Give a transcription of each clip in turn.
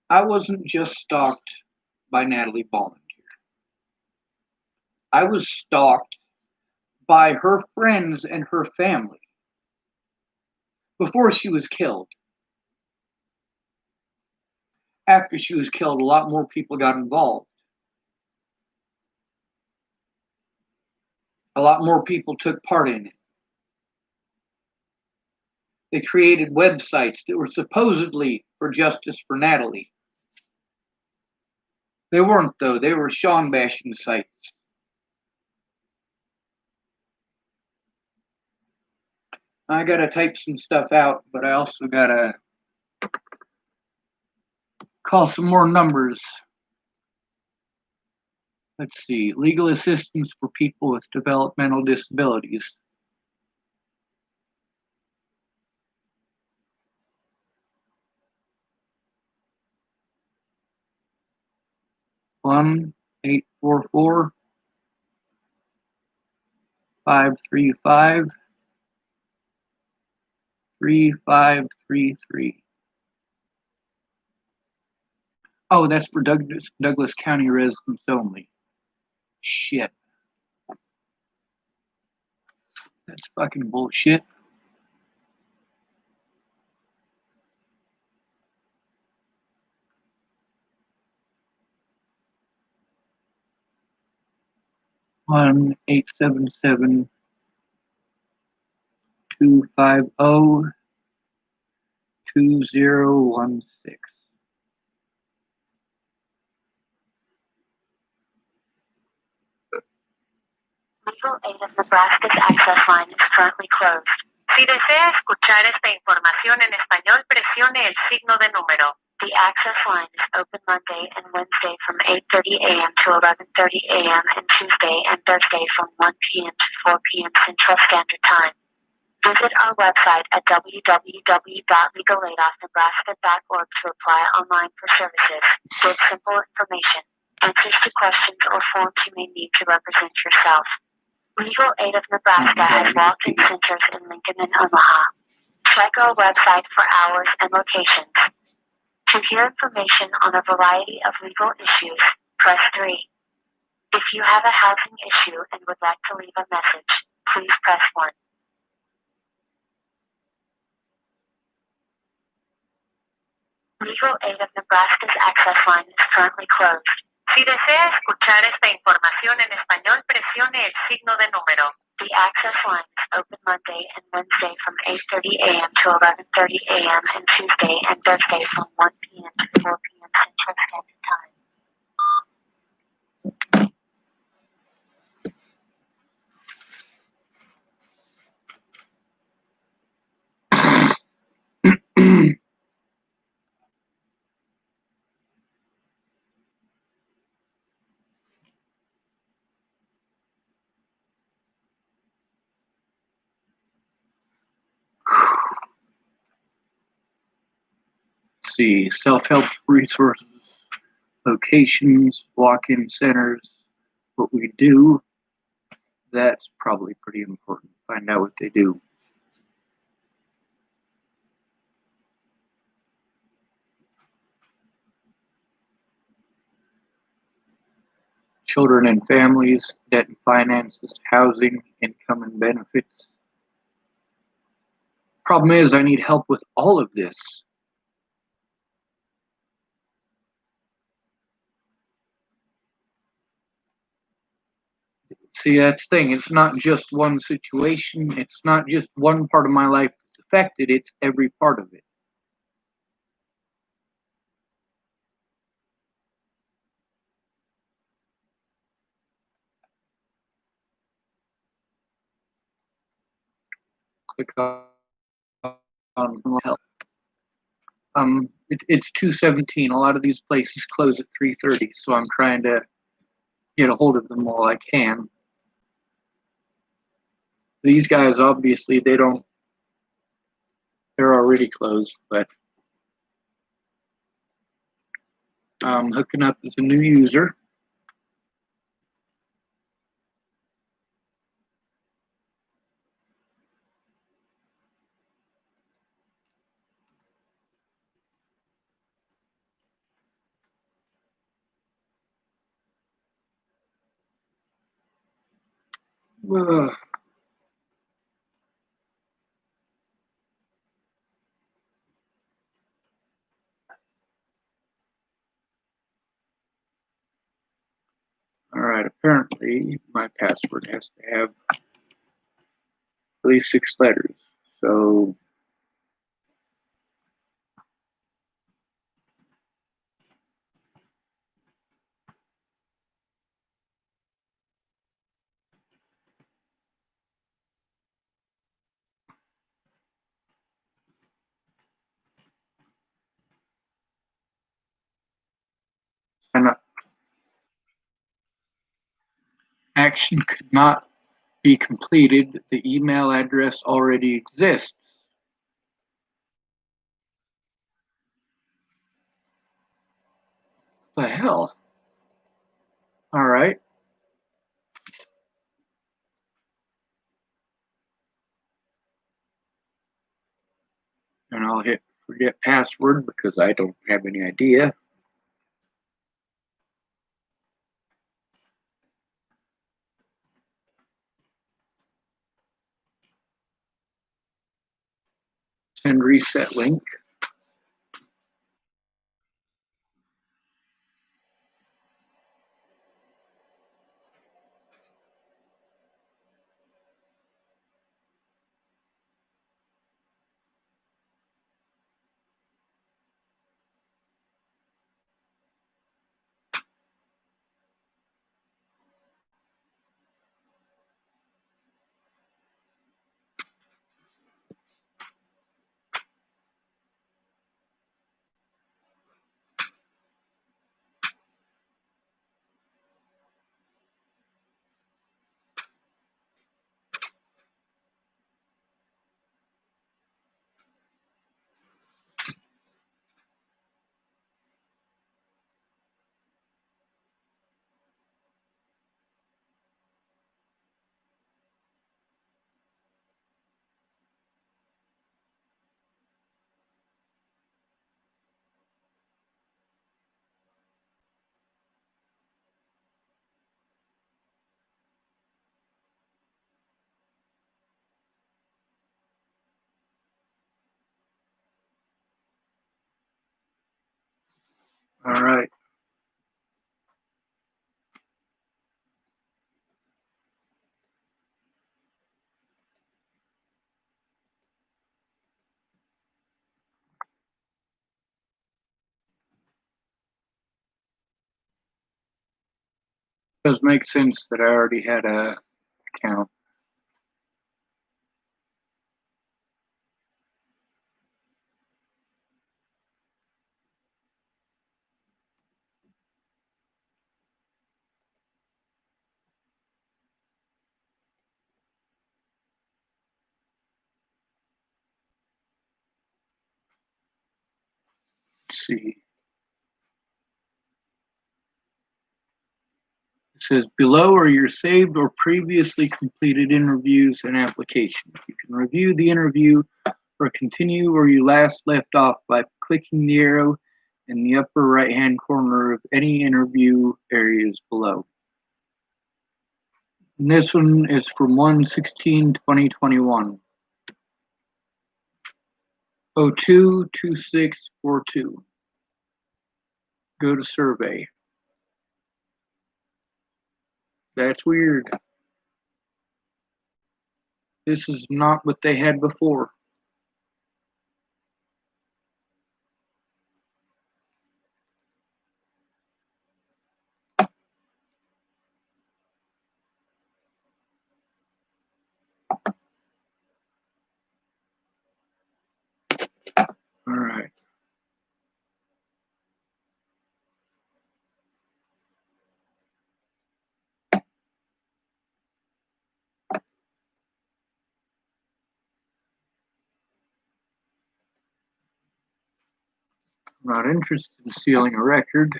I wasn't just stalked by Natalie Ballinger. I was stalked by her friends and her family before she was killed. After she was killed, a lot more people got involved. A lot more people took part in it. They created websites that were supposedly for justice for Natalie. They weren't, though. They were Sean bashing sites. I gotta type some stuff out, but I also gotta call some more numbers. Let's see. Legal assistance for people with developmental disabilities. 1-844-535-3533. Oh, that's for Douglas County residents only. Shit. That's fucking bullshit. One 877-250-2016. Legal Aid of Nebraska's access line is currently closed. Si desea escuchar esta información en español, presione el signo de número. The access line is open Monday and Wednesday from 8:30 a.m. to 11:30 a.m. and Tuesday and Thursday from 1 p.m. to 4 p.m. Central Standard Time. Visit our website at www.legalaidofnebraska.org to apply online for services. Get simple information, answers to questions or forms you may need to represent yourself. Legal Aid of Nebraska has walk-in centers in Lincoln and Omaha. Check our website for hours and locations. To hear information on a variety of legal issues, press 3. If you have a housing issue and would like to leave a message, please press 1. Legal Aid of Nebraska's access line is currently closed. Si desea escuchar esta información en español, presione el signo de número. The access line is open Monday and Wednesday from 8:30 a.m. to 11:30 a.m. and Tuesday and Thursday from 1 p.m. to 4 p.m. Central Standard Time. Let's see. Self-help resources, locations, walk-in centers, what we do. That's probably pretty important. Find out what they do. Children and families, debt and finances, housing, income and benefits. Problem is, I need help with all of this. See, that's the thing. It's not just one situation. It's not just one part of my life that's affected. It's every part of it. Click on help. It's 2:17. A lot of these places close at 3:30, so I'm trying to get a hold of them while I can. These guys, obviously, they're already closed, but I'm hooking up as a new user. All right, apparently my password has to have at least 6 letters. So an action could not be completed. The email address already exists. What the hell? All right. And I'll hit forget password because I don't have any idea. Send reset link. All right. Does make sense that I already had a account. Let's see. It says below are your saved or previously completed interviews and applications. You can review the interview or continue where you last left off by clicking the arrow in the upper right hand corner of any interview areas below. And this one is from 1/16/2021. 022642. Go to survey. That's weird. This is not what they had before. All right. I'm not interested in sealing a record.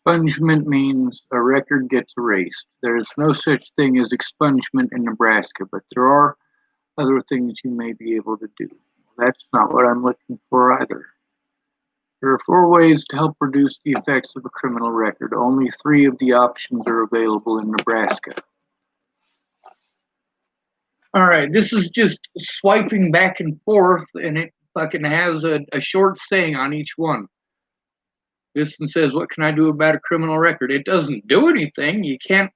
Expungement means a record gets erased. There is no such thing as expungement in Nebraska, but there are other things you may be able to do. That's not what I'm looking for either. There are 4 ways to help reduce the effects of a criminal record. Only 3 of the options are available in Nebraska. All right, this is just swiping back and forth, and it fucking has a short saying on each one. This one says, "What can I do about a criminal record?" It doesn't do anything. You can't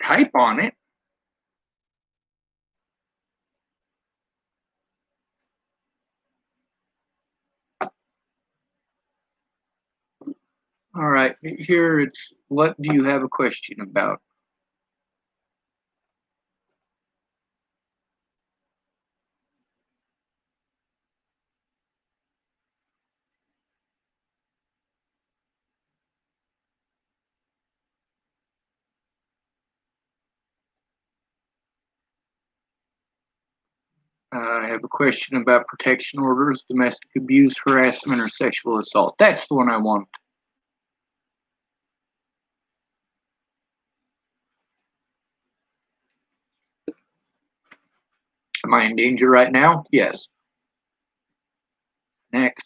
type on it. All right, here it's, what do you have a question about? I have a question about protection orders, domestic abuse, harassment, or sexual assault. That's the one I want. Am I in danger right now? Yes. Next.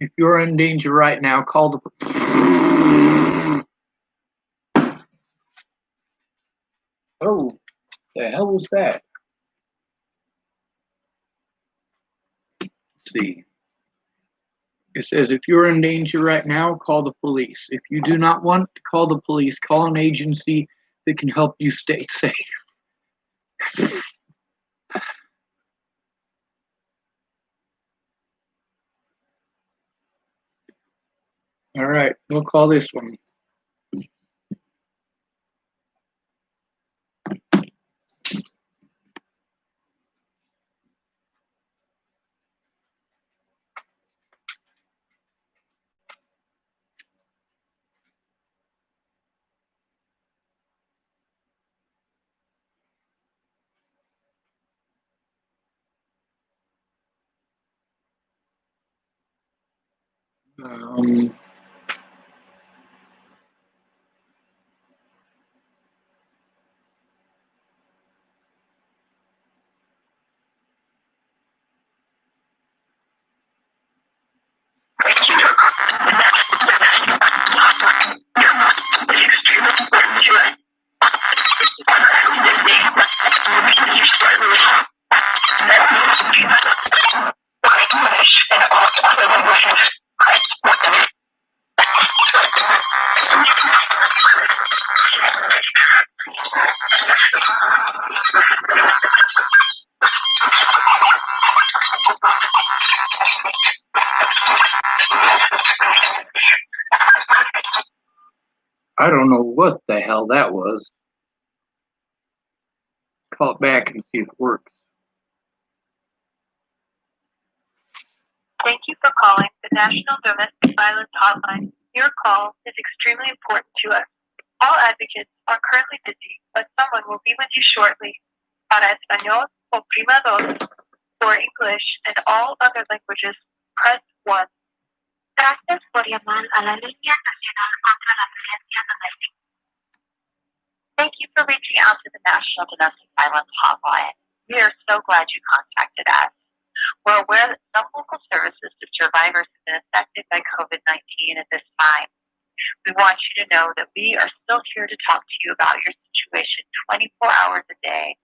If you're in danger right now, call the... Oh, the hell was that? Let's see. It says, if you're in danger right now, call the police. If you do not want to call the police, call an agency that can help you stay safe. All right, we'll call this one. Um, I don't know what the hell that was. Call it back and see if it works. Thank you for calling the National Domestic Violence Hotline. Your call is extremely important to us. All advocates are currently busy, but someone will be with you shortly. Para español, oprima dos. For English and all other languages, press 1. Gracias por llamar a la línea nacional contra la violencia doméstica. Thank you for reaching out to the National Domestic Violence Hotline. We are so glad you contacted us. We're aware that some local services to survivors have been affected by COVID-19 at this time. We want you to know that we are still here to talk to you about your situation 24 hours a day,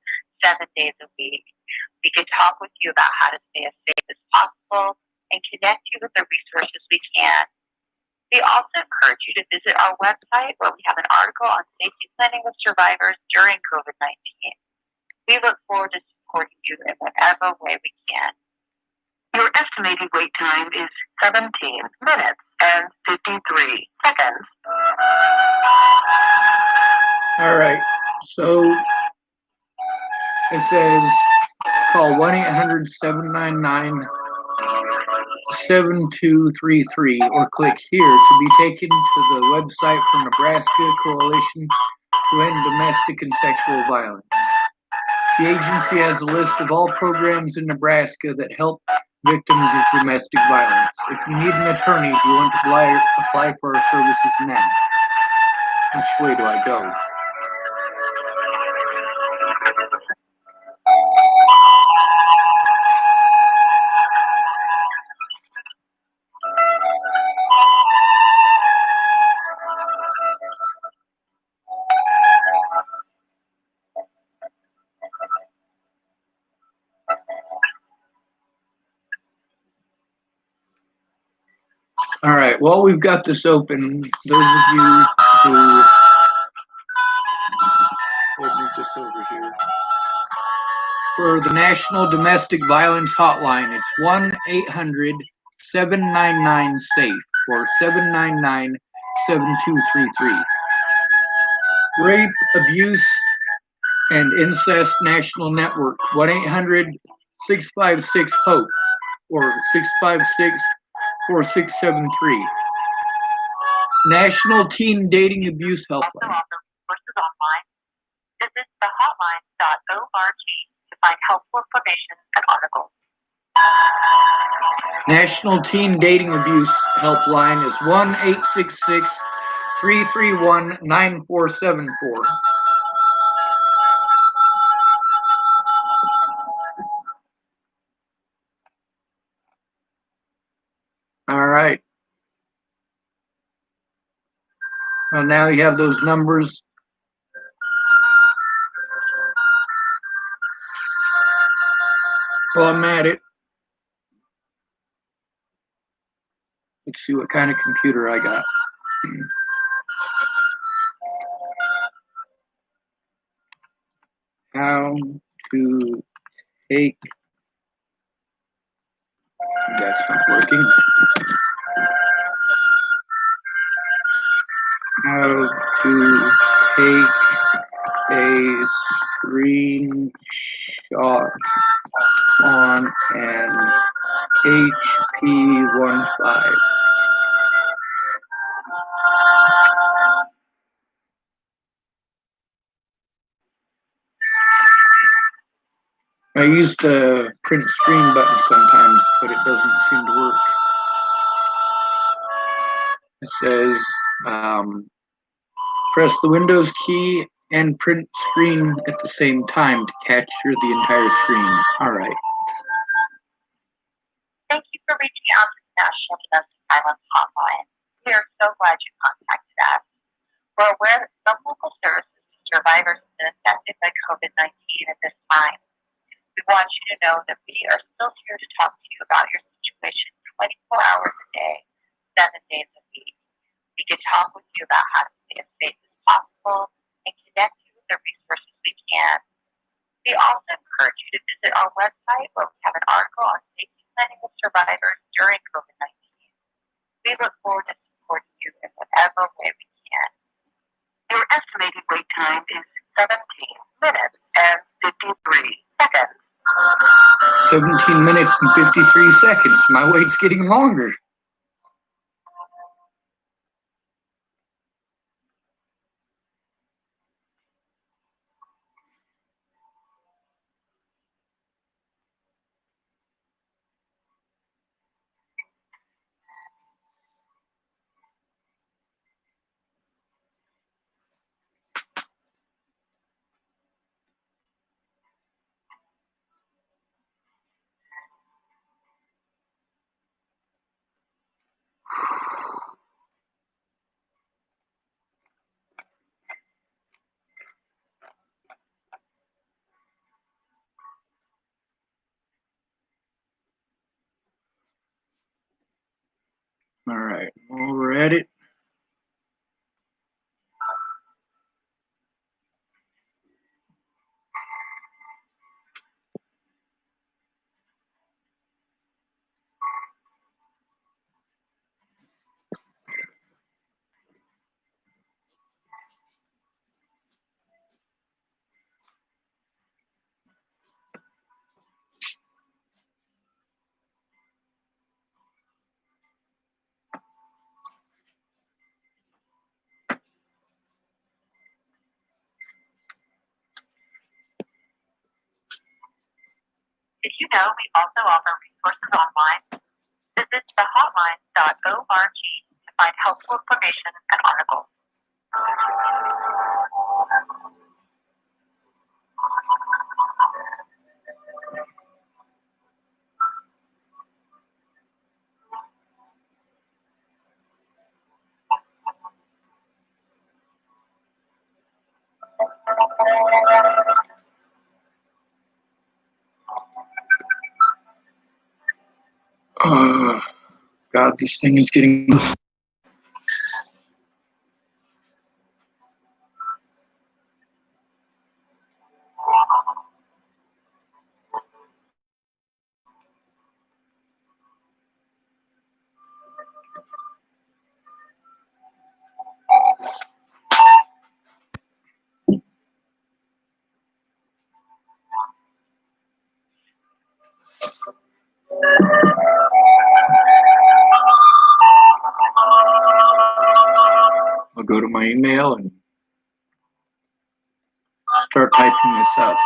7 days a week. We can talk with you about how to stay as safe as possible and connect you with the resources we can. We also encourage you to visit our website where we have an article on safety planning with survivors during COVID-19. We look forward to supporting you in whatever way we can. Your estimated wait time is 17 minutes and 53 seconds. All right, so it says call 1-800-799-7233 or click here to be taken to the website for Nebraska Coalition to End Domestic and Sexual Violence. The agency has a list of all programs in Nebraska that help victims of domestic violence. If you need an attorney, do you want to apply for our services now? Which way do I go? All right, while we've got this open, those of you who, we'll move this over here. For the National Domestic Violence Hotline, it's 1-800-799-SAFE or 799-7233. Rape, Abuse, and Incest National Network, 1-800-656-HOPE or 656-4673. National Teen Dating Abuse Also Helpline. offer resources online. Visit thehotline.org to find helpful information and articles. National Teen Dating Abuse Helpline is 1-866-331-9474. All right. Well, now you have those numbers. While I'm at it, let's see what kind of computer I got. How to take, that's not working. How to take a screenshot on an HP15. I use the print screen button sometimes, but it doesn't seem to work. It says press the Windows key and print screen at the same time to capture the entire screen. All right. Thank you for reaching out to the National Domestic Violence Hotline. We are so glad you contacted us. We're aware that some local services to survivors have been affected by COVID-19 at this time. We want you to know that we are still here to talk to you about your situation 24 hours a day, 7 days a week. We can talk with you about how to stay as safe as possible and connect you with the resources we can. We also encourage you to visit our website where we have an article on safety planning with survivors during COVID-19. We look forward to supporting you in whatever way we can. Your estimated wait time is 17 minutes and 53 seconds. 17 minutes and 53 seconds. My wait's getting longer. All right, while we're at it, Did you know we also offer resources online? Visit thehotline.org to find helpful information and articles. God, this thing is getting. I'll go to my email and start typing this up.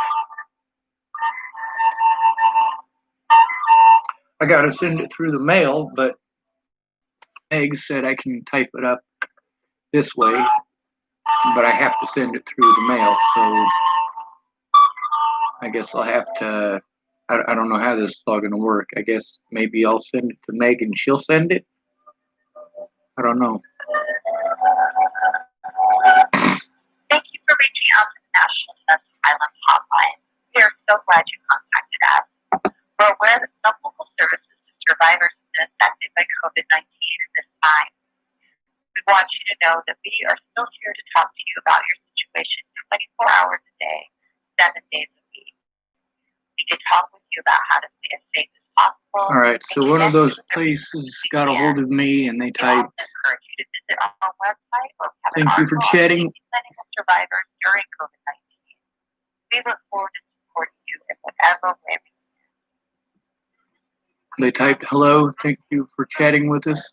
I gotta send it through the mail, but Meg said I can type it up this way, but I have to send it through the mail, so I guess I'll have to. I don't know how this is all gonna work. I guess maybe I'll send it to Meg and she'll send it. I don't know. Thank you for reaching out to the National Domestic Violence Hotline. We are so glad you contacted us. We're aware that some local services to survivors have been affected by COVID-19 at this time. We want you to know that we are still here to talk to you about your situation 24 hours a day, 7 days a week. We can talk with you about how to stay as safe as possible. All right, so one of those places got a hold of me and they We also typed, encourage you to visit our website or have an "Thank you for article on chatting." safety planning of survivors during COVID-19. We look forward to supporting you in whatever way we They typed, "Hello, thank you for chatting with us."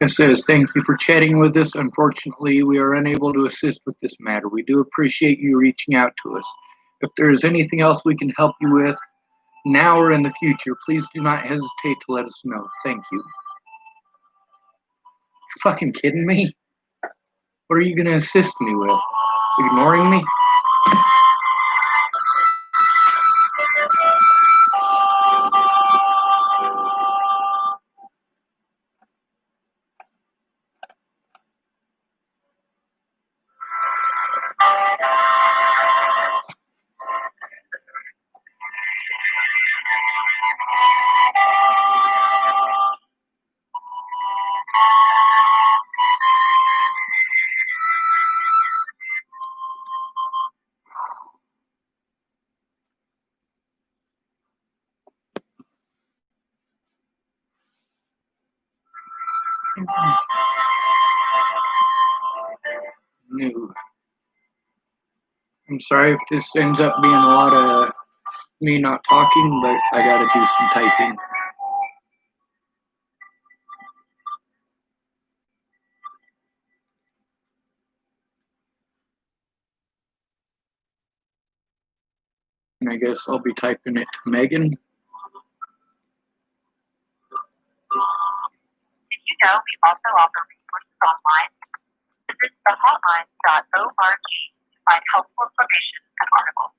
It says, "Thank you for chatting with us. Unfortunately, we are unable to assist with this matter. We do appreciate you reaching out to us. If there is anything else we can help you with, now or in the future, please do not hesitate to let us know. Thank you." You fucking kidding me? What are you going to assist me with? Ignoring me? No. I'm sorry if this ends up being a lot of me not talking, but I gotta do some typing. And I guess I'll be typing it to Megan. Did you know we also offer resources online? Visit thehotline.org to find helpful information and articles.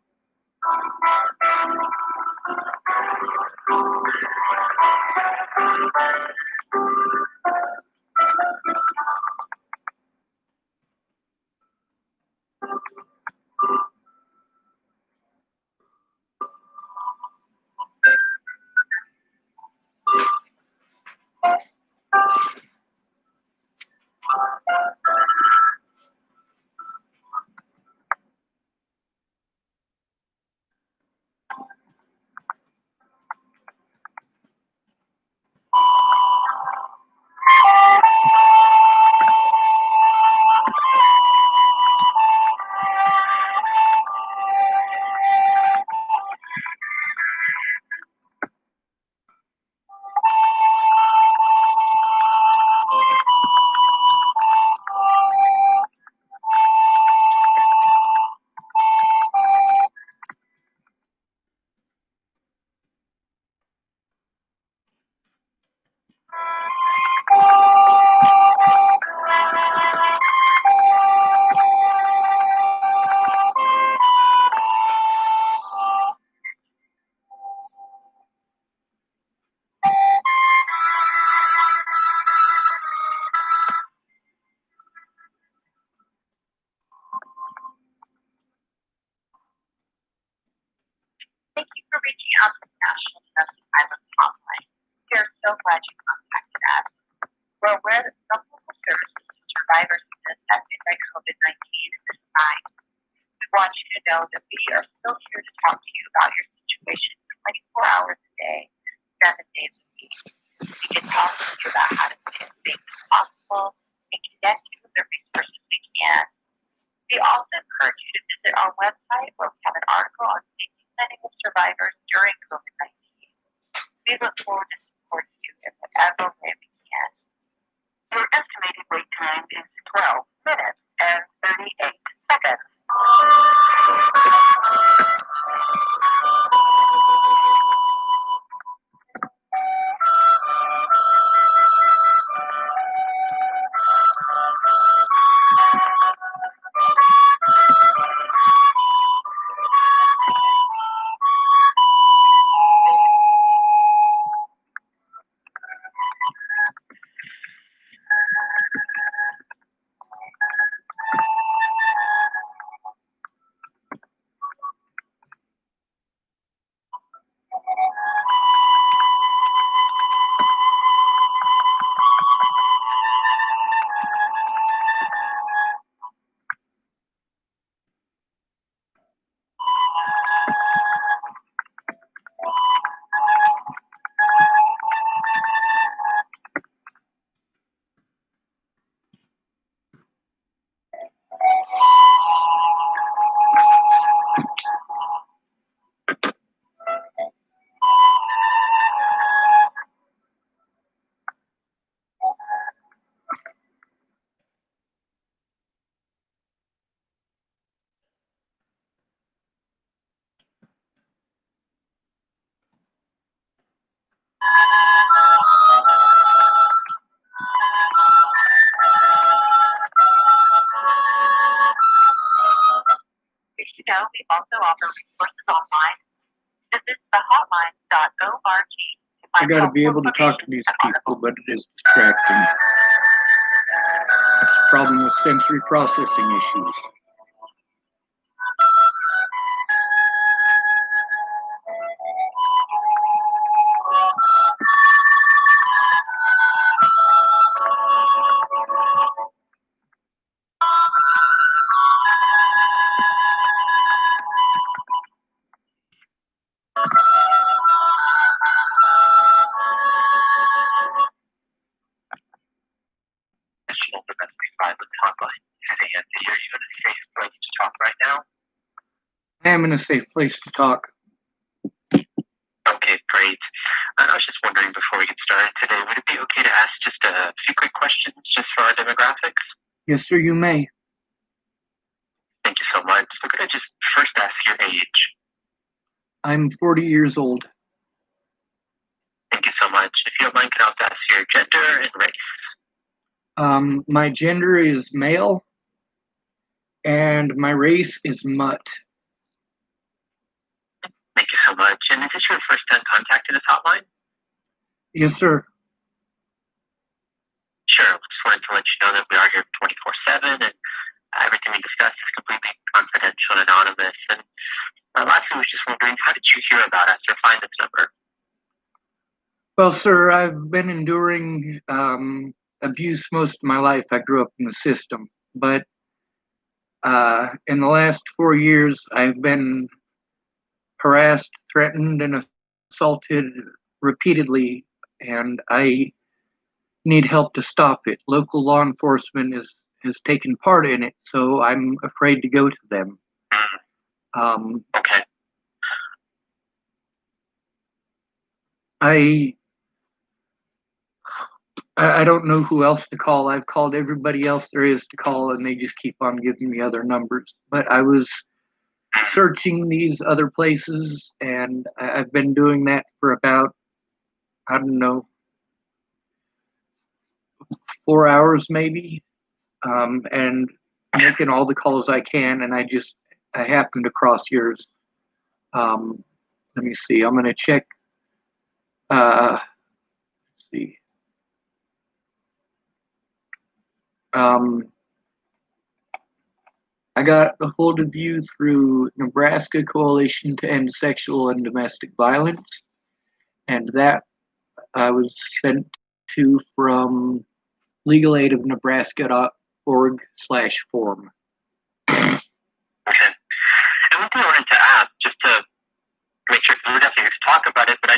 Thank you for reaching out to the National Domestic Violence Hotline. glad you contacted us. We're aware that some local services to survivors affected by COVID-19 at this time. We want you to know that we are still here to talk to you about your situation 24 hours a day, 7 days a week. We can talk to you about how to stay as safe as possible and connect you with the resources we can. We also encourage you to visit our website where we have an article on safety planning with survivors during COVID-19. We look forward to supporting you in whatever way we can. Your estimated wait time is 12 minutes and 38 seconds. You know, we also offer resources online. Visit thehotline.org. I got to be able to talk to these people, but it is distracting. It's a problem with sensory processing issues. Domestic violence hotline. This is Andy. Are you in a safe place to talk right now? I am in a safe place to talk. Okay, great. I was just wondering before we get started today, would it be okay to ask just a few quick questions just for our demographics? Yes, sir, you may. Thank you so much. So could I just first ask your age? I'm 40 years old. Thank you so much. If you don't mind, can I also ask your gender and race? My gender is male, and my race is mutt. Thank you so much. And is this your first time contacting this hotline? Yes, sir. Sure. Just wanted to let you know that we are here 24/7, and everything we discuss is completely confidential and anonymous. And lastly, I was just wondering, how did you hear about us or find this number? Well, sir, I've been enduring abuse most of my life. I grew up in the system, but in the last 4 years, I've been harassed, threatened, and assaulted repeatedly, and I need help to stop it. Local law enforcement has taken part in it, so I'm afraid to go to them. Okay. I don't know who else to call. I've called everybody else there is to call, and they just keep on giving me other numbers. But I was searching these other places, and I've been doing that for about, I don't know, 4 hours maybe, and making all the calls I can, and I happened to cross yours. Let me see. I'm going to check. Let's see. I got a hold of you through Nebraska Coalition to End Sexual and Domestic Violence, and that I was sent to from legalaidofnebraska.org/form. Okay. And one thing I wanted to ask, just to make sure, because we're definitely here to talk about it, but I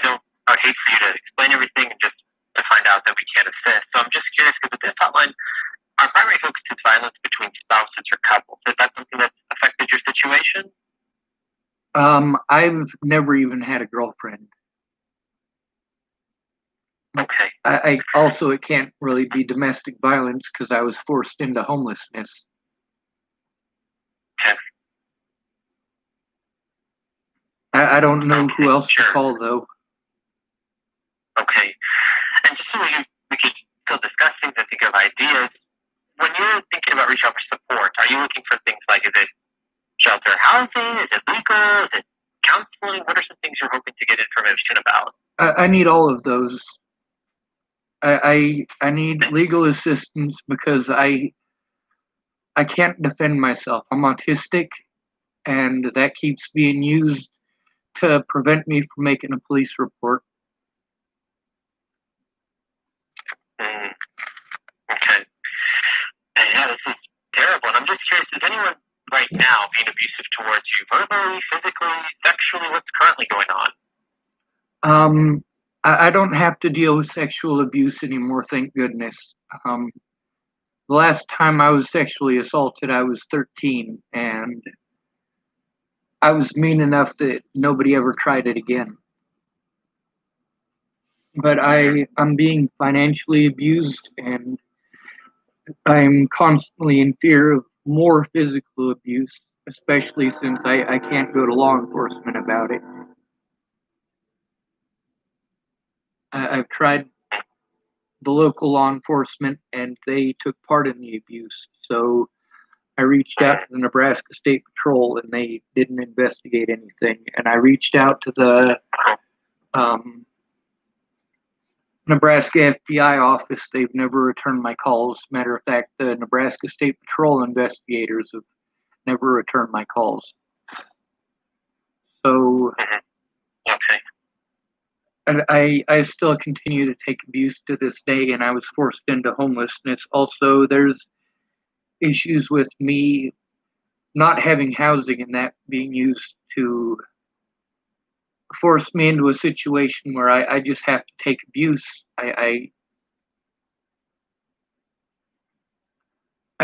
would hate for you to explain everything and just to find out that we can't assist. So I'm just curious, because with this hotline, our primary focus is violence between spouses or couples. Is that something that's affected your situation? I've never even had a girlfriend. Okay. I also, it can't really be domestic violence because I was forced into homelessness. Okay. I don't know who else to call though. Okay. And just so we could still discuss things and think of ideas, when you're thinking about reaching out for support, are you looking for things like, is it shelter housing? Is it legal? Is it counseling? What are some things you're hoping to get information about? I need all of those. I need legal assistance because I can't defend myself. I'm autistic, and that keeps being used to prevent me from making a police report. Okay. And yeah, this is terrible. And I'm just curious, is anyone right now being abusive towards you verbally, physically, sexually? What's currently going on? I don't have to deal with sexual abuse anymore, thank goodness. The last time I was sexually assaulted, I was 13, and I was mean enough that nobody ever tried it again. But I'm being financially abused, and I'm constantly in fear of more physical abuse, especially since I can't go to law enforcement about it. I've tried the local law enforcement, and they took part in the abuse. So I reached out to the Nebraska State Patrol, and they didn't investigate anything. And I reached out to the Nebraska FBI office. They've never returned my calls. Matter of fact, the Nebraska State Patrol investigators have never returned my calls. So Okay. I still continue to take abuse to this day, and I was forced into homelessness. Also, there's issues with me not having housing and that being used to force me into a situation where I just have to take abuse. I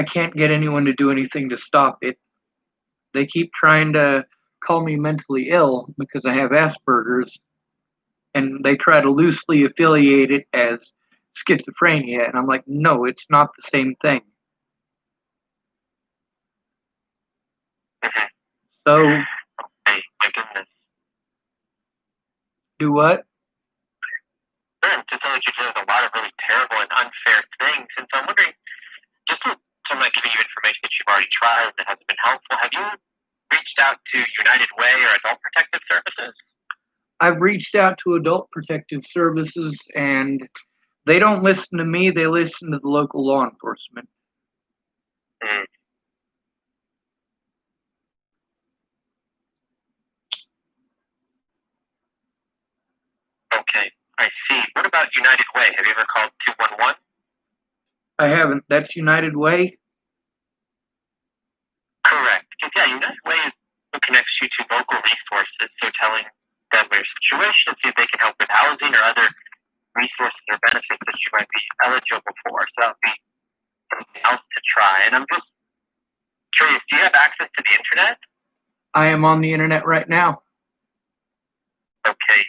can't get anyone to do anything to stop it. They keep trying to call me mentally ill because I have Asperger's, and they try to loosely affiliate it as schizophrenia, and I'm like, no, it's not the same thing. So, Hey, my goodness. do what? Sure, to tell you the truth, there's a lot of really terrible and unfair things. And so I'm wondering, just so I'm not giving you information that you've already tried that hasn't been helpful, have you reached out to United Way or Adult Protective Services? I've reached out to Adult Protective Services, and they don't listen to me. They listen to the local law enforcement. Okay, I see. What about United Way? Have you ever called 211? I haven't. That's United Way? Correct. Because, yeah, United Way is what connects you to local resources. So telling them your situation, see if they can help with housing or other resources or benefits that you might be eligible for. So that would be something else to try. And I'm just curious, do you have access to the internet? I am on the internet right now. Okay.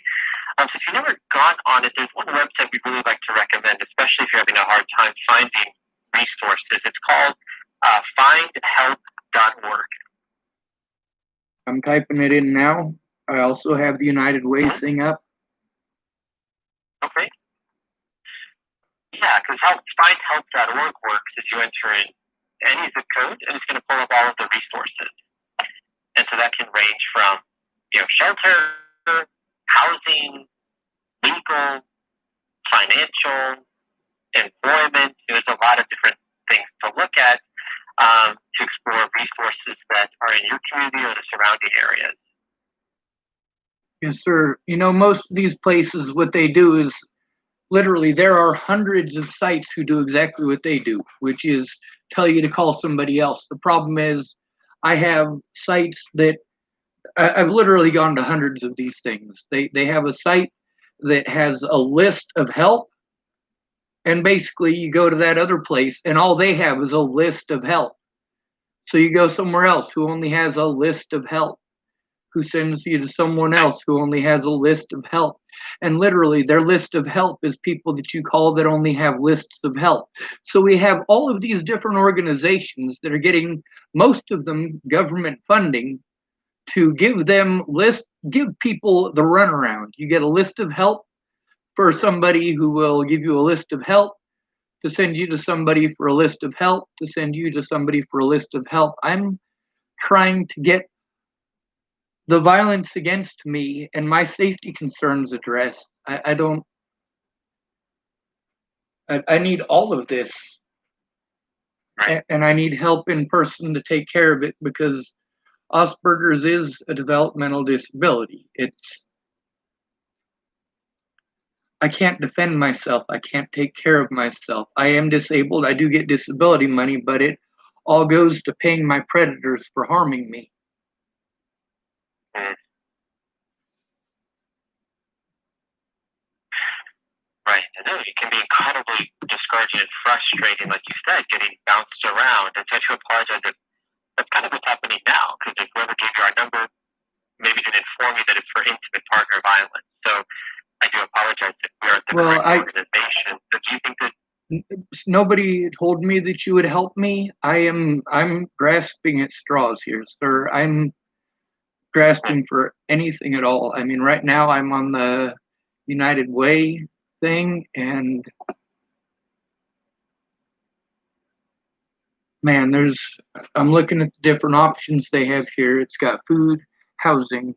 So if you've never gone on it, there's one website we really like to recommend, especially if you're having a hard time finding resources. It's called findhelp.org. I'm typing it in now. I also have the United Way thing up. Okay. Yeah, because findhelp.org works is you enter in any zip code, and it's going to pull up all of the resources. And so that can range from, shelter, housing, legal, financial, employment. There's a lot of different things to look at to explore resources that are in your community or the surrounding areas. Yes, sir. Most of these places, what they do is literally, there are hundreds of sites who do exactly what they do, which is tell you to call somebody else. The problem is, I have sites that I've literally gone to hundreds of these things. They have a site that has a list of help, and basically you go to that other place, and all they have is a list of help. So you go somewhere else who only has a list of help, who sends you to someone else who only has a list of help. And literally, their list of help is people that you call that only have lists of help. So we have all of these different organizations that are getting, most of them, government funding to give people the runaround. You get a list of help for somebody who will give you a list of help, to send you to somebody for a list of help, to send you to somebody for a list of help. I'm trying to get the violence against me and my safety concerns addressed. I don't. I need all of this, and I need help in person to take care of it because Asperger's is a developmental disability. I can't defend myself. I can't take care of myself. I am disabled. I do get disability money, but it all goes to paying my predators for harming me. Mm. Right. I know it can be incredibly discouraging and frustrating, like you said, getting bounced around. And so I do apologize if that's kind of what's happening now, because if whoever gave you our number maybe didn't inform you that it's for intimate partner violence. So I do apologize if we're at the correct organization. But do you think that nobody told me that you would help me? I'm grasping at straws here, sir. I'm grasping for anything at all. I mean, right now I'm on the United Way thing, and man, I'm looking at the different options they have here. It's got food, housing,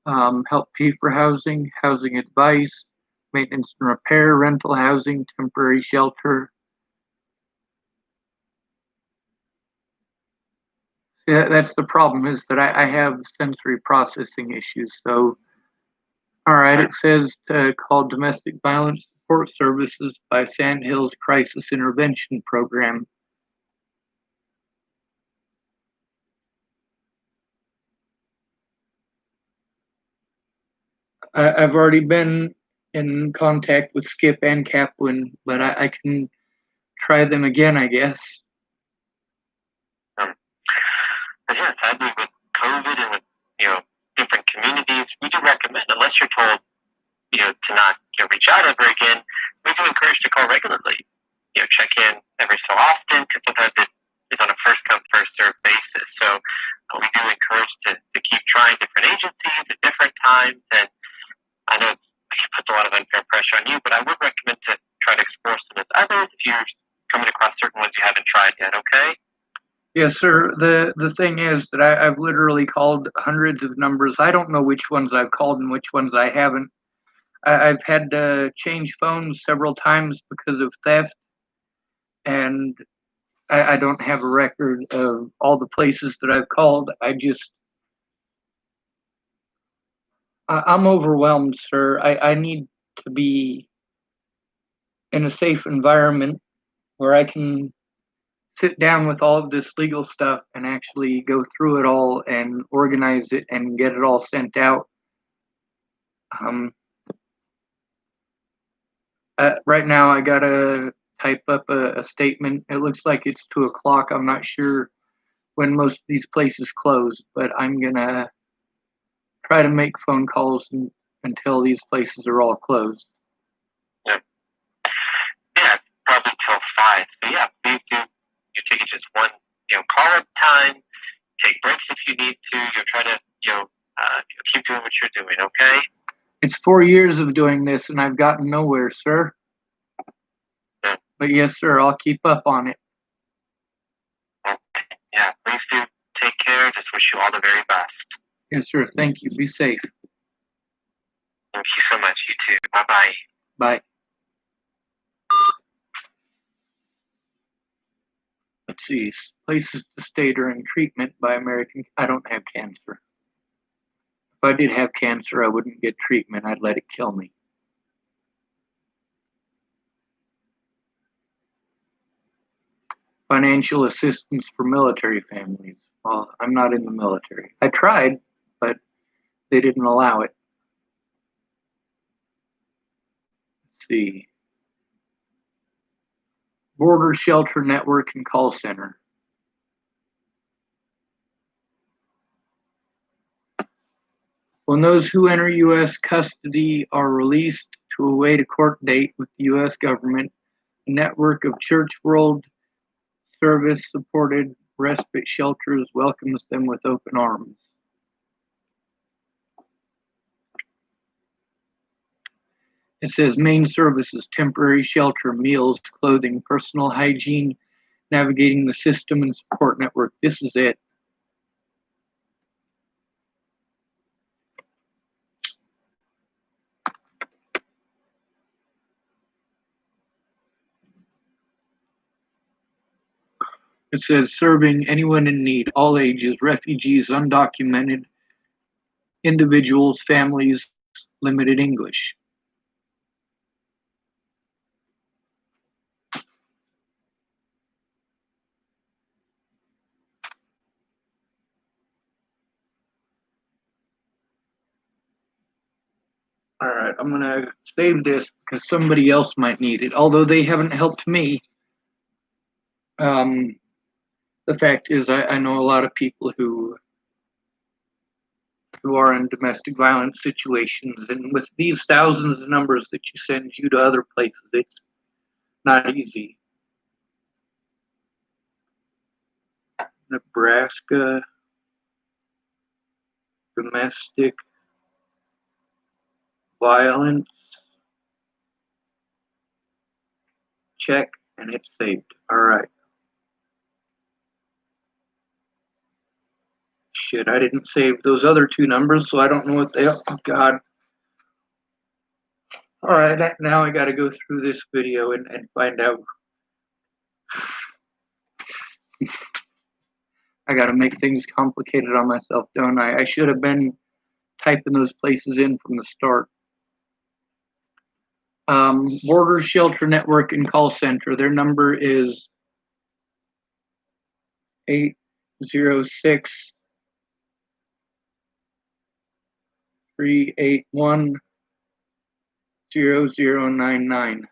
help pay for housing, housing advice, maintenance and repair, rental housing, temporary shelter. Yeah, that's the problem, is that I have sensory processing issues. So, all right, it says to call Domestic Violence Support Services by Sandhills Crisis Intervention Program. I've already been in contact with Skip and Kaplan, but I can try them again, I guess. But yeah, sadly with COVID and with, different communities, we do recommend, unless you're told, to not, reach out ever again, we do encourage to call regularly. Check in every so often, because sometimes it is on a first come, first served basis. So we do encourage to keep trying different agencies at different times. And I know it puts a lot of unfair pressure on you, but I would recommend to try to explore some of the others if you're coming across certain ones you haven't tried yet, okay? Yes, sir. The thing is that I've literally called hundreds of numbers. I don't know which ones I've called and which ones I haven't. I've had to change phones several times because of theft, and I don't have a record of all the places that I've called. I'm overwhelmed, sir. I need to be in a safe environment where I can sit down with all of this legal stuff and actually go through it all and organize it and get it all sent out. Right now, I gotta type up a statement. It looks like it's 2 o'clock. I'm not sure when most of these places close, but I'm gonna try to make phone calls until these places are all closed. Yeah, probably till 5. So yeah, please do. You take it just one, call at a time. Take breaks if you need to. Try to, keep doing what you're doing. Okay. It's 4 years of doing this, and I've gotten nowhere, sir. Yeah. But yes, sir, I'll keep up on it. Okay. Yeah, please do take care. Just wish you all the very best. Yes, sir. Thank you. Be safe. Thank you so much. You too. Bye-bye. Bye. Let's see. Places to stay during treatment by American. I don't have cancer. If I did have cancer, I wouldn't get treatment. I'd let it kill me. Financial assistance for military families. Well, I'm not in the military. I tried, but they didn't allow it. Let's see. Border shelter network and call center. When those who enter U.S. custody are released to await a court date with the U.S. government, a network of Church World Service supported respite shelters welcomes them with open arms. It says main services, temporary shelter, meals, clothing, personal hygiene, navigating the system and support network. This is it. It says serving anyone in need, all ages, refugees, undocumented, individuals, families, limited English. All right, I'm going to save this because somebody else might need it, although they haven't helped me. The fact is, I know a lot of people who are in domestic violence situations, and with these thousands of numbers that you send you to other places, it's not easy. Nebraska domestic violence check, and it's saved. All right. Shit, I didn't save those other two numbers, so I don't know what they are. Oh, God. All right, now I got to go through this video and find out. I got to make things complicated on myself, don't I? I should have been typing those places in from the start. Border Shelter Network and Call Center. Their number is 806 381 0099.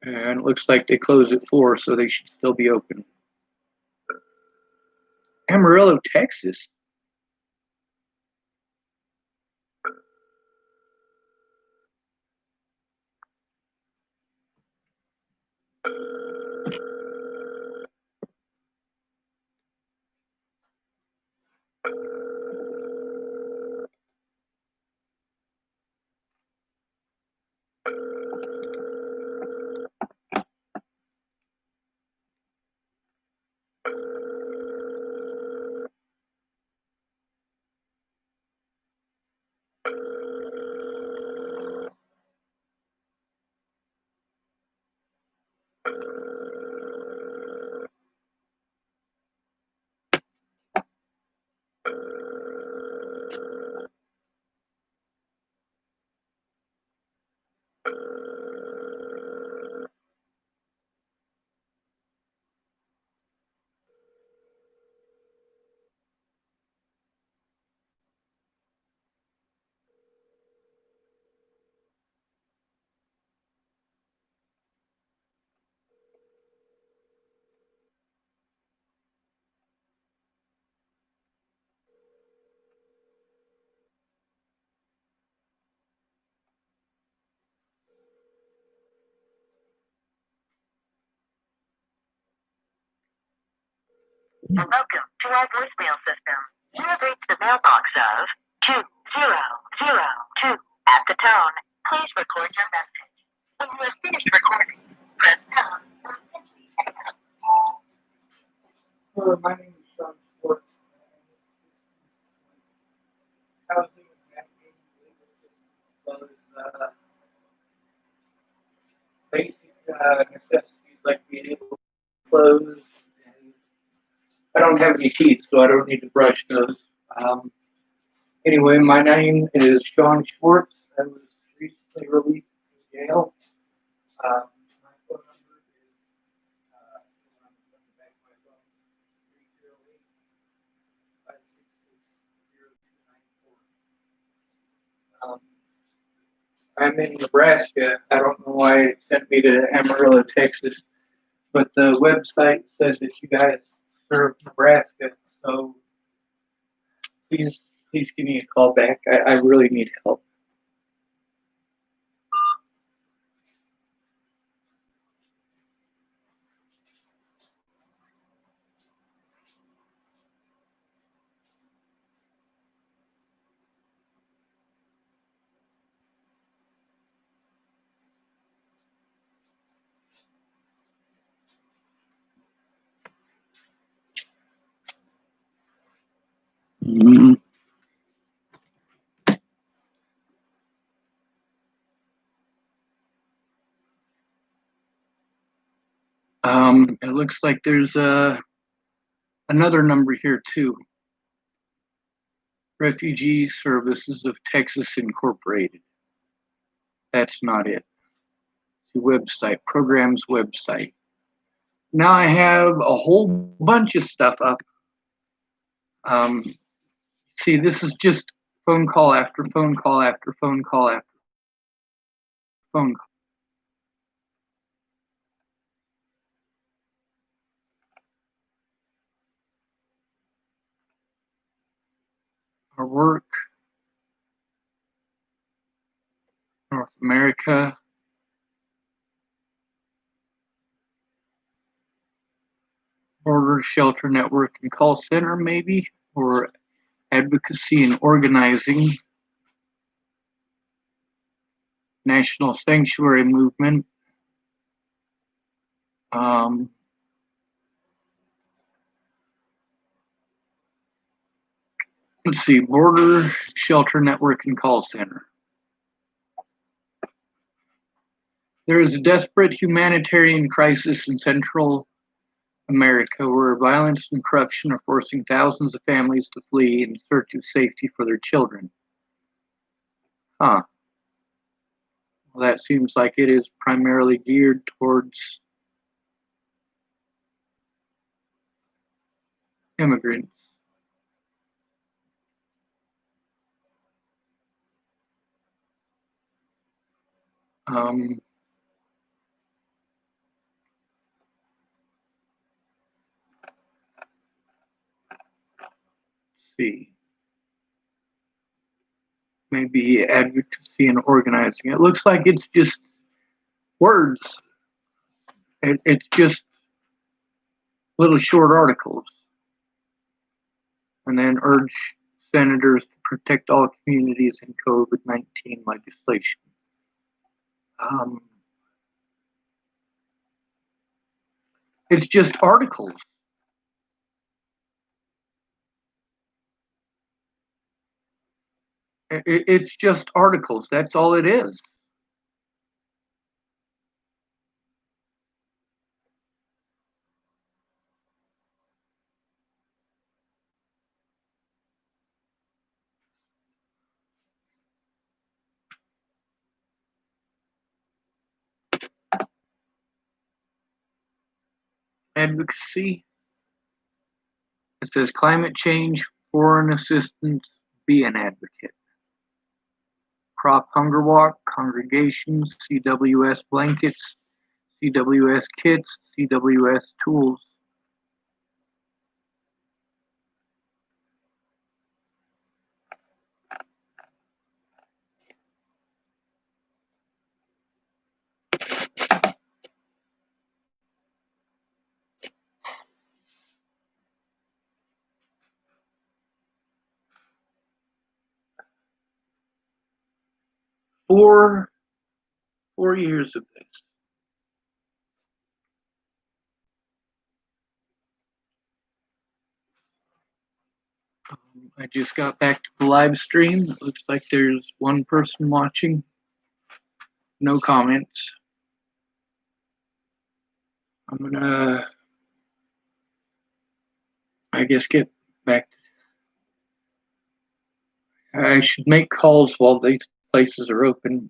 And it looks like they close at 4, so they should still be open. Amarillo, Texas. Welcome to our voicemail system. You have reached the mailbox of 2002. At the tone, please record your message. When you have finished recording, press pound or Hello, my name is Sean Schwartz. Housing and navigating the legal system, as well as basic necessities like being able to close. And I don't have any teeth, so I don't need to brush those. Anyway, my name is Sean Schwartz. I was recently released from jail. My phone number is on the back of my phone, 308-566-0294. I'm in Nebraska. I don't know why it sent me to Amarillo, Texas, but the website says that you guys serve Nebraska. So please give me a call back. I really need help. Mm-hmm. It looks like there's another number here too. Refugee Services of Texas Incorporated. That's not it. The website, programs website. Now I have a whole bunch of stuff up. See, this is just phone call after phone call after phone call after phone call. Our work, North America, Border Shelter Network and Call Center, maybe, or Advocacy and Organizing, National Sanctuary Movement. Let's see, Border Shelter Network and Call Center. There is a desperate humanitarian crisis in Central America where violence and corruption are forcing thousands of families to flee in search of safety for their children. Huh. Well, that seems like it is primarily geared towards immigrants. Let's see. Maybe advocacy and organizing. It looks like it's just words. It's just little short articles. And then urge senators to protect all communities in COVID-19 legislation. It's just articles. It's just articles. That's all it is. Advocacy. It says climate change, foreign assistance, be an advocate. Crop hunger walk, congregations, CWS blankets, CWS kits, CWS tools. Four years of this. I just got back to the live stream. It looks like there's one person watching. No comments. I'm gonna, I guess, get back. I should make calls while these places are open.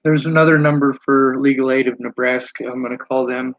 There's another number for Legal Aid of Nebraska. I'm going to call them.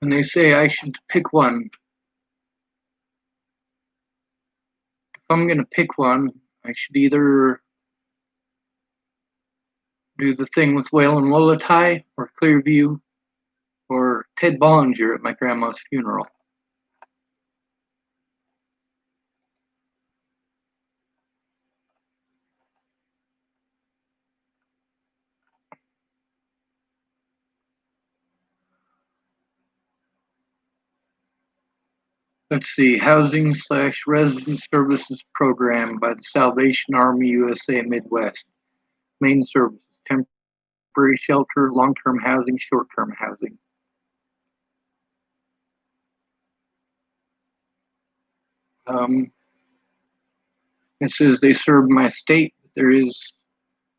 And they say I should pick one. If I'm going to pick one, I should either do the thing with Whalen Wolatai or Clearview or Ted Bollinger at my grandma's funeral. Let's see, Housing/Resident Services Program by the Salvation Army USA Midwest. Main services, temporary shelter, long-term housing, short-term housing. It says they serve my state, but there is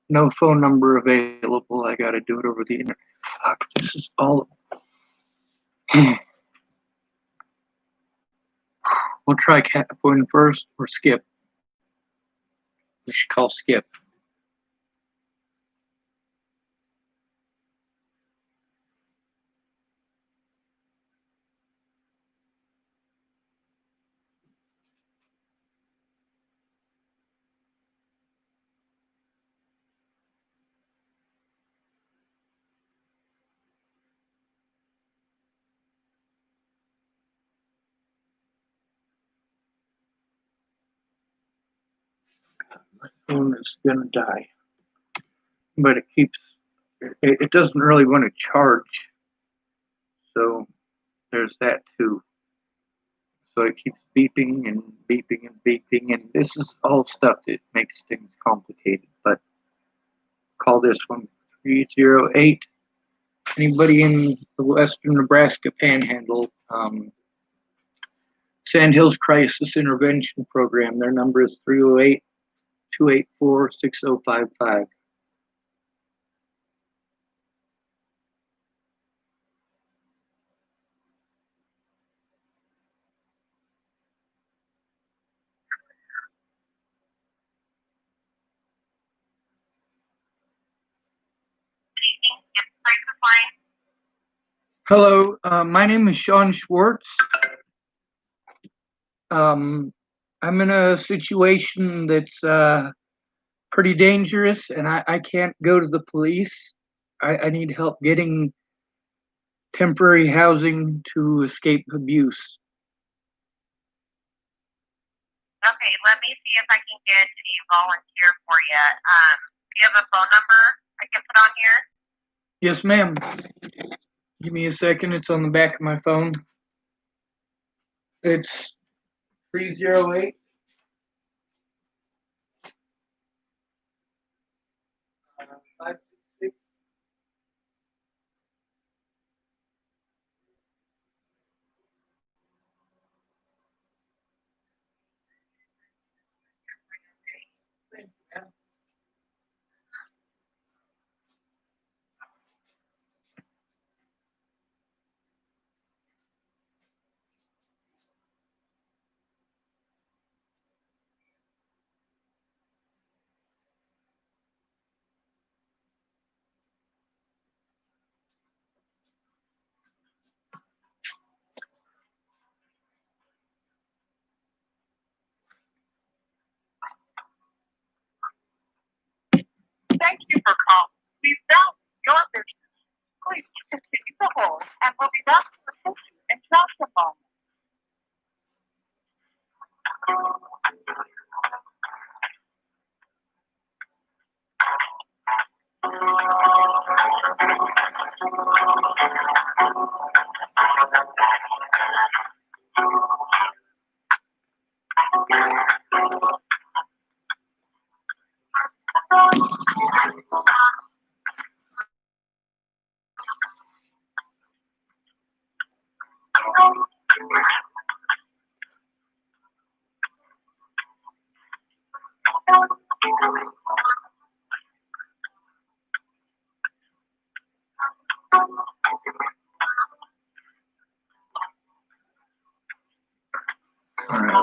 no phone number available. I got to do it over the internet. Fuck, this is all. We'll try Catpoint first or Skip. We should call Skip. My phone is gonna die, but it keeps. It doesn't really want to charge, so there's that too. So it keeps beeping and beeping and beeping, and this is all stuff that makes things complicated. But call this one 308. Anybody in the western Nebraska Panhandle, Sandhills Crisis Intervention Program. Their number is 308-284-6055. Hello, my name is Sean Schwartz. I'm in a situation that's pretty dangerous, and I can't go to the police. I need help getting temporary housing to escape abuse. Okay, let me see if I can get a volunteer for you. Do you have a phone number I can put on here? Yes, ma'am. Give me a second. It's on the back of my phone. It's 308 566. Thank you for calling. We've found your business. Please continue to hold, and we'll be back to assist you in just a moment.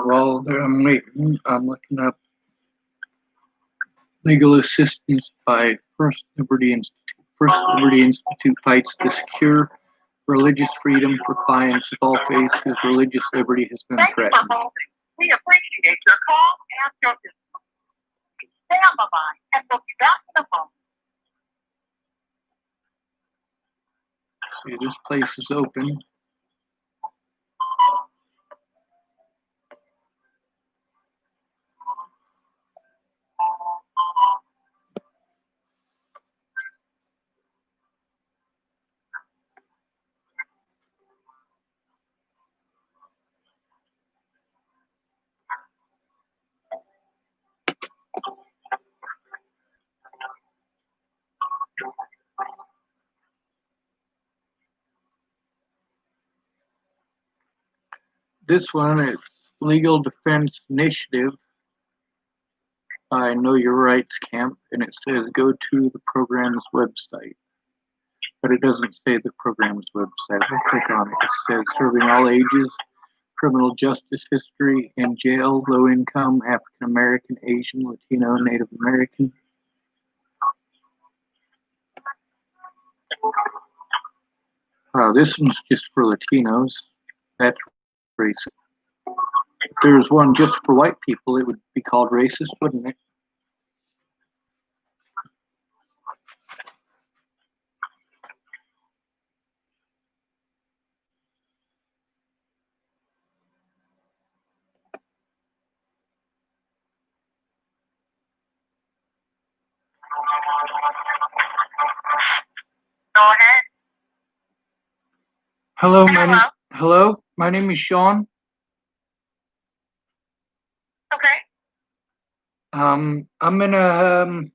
Well, I'm waiting. I'm looking up legal assistance by First Liberty Institute. First Liberty Institute fights to secure religious freedom for clients of all faiths whose religious liberty has been Thank you for threatened. holding. We appreciate your call and your business. Stay on the line, and we'll be back in a moment. See, this place is open. This one is Legal Defense Initiative by Know Your Rights Camp, and it says go to the program's website. But it doesn't say the program's website. I'll click on it. It says serving all ages, criminal justice history, in jail, low income, African American, Asian, Latino, Native American. Wow, this one's just for Latinos. That's racist. If there was one just for white people, it would be called racist, wouldn't it? Go ahead. Hello, my name is Sean. Okay. I'm in an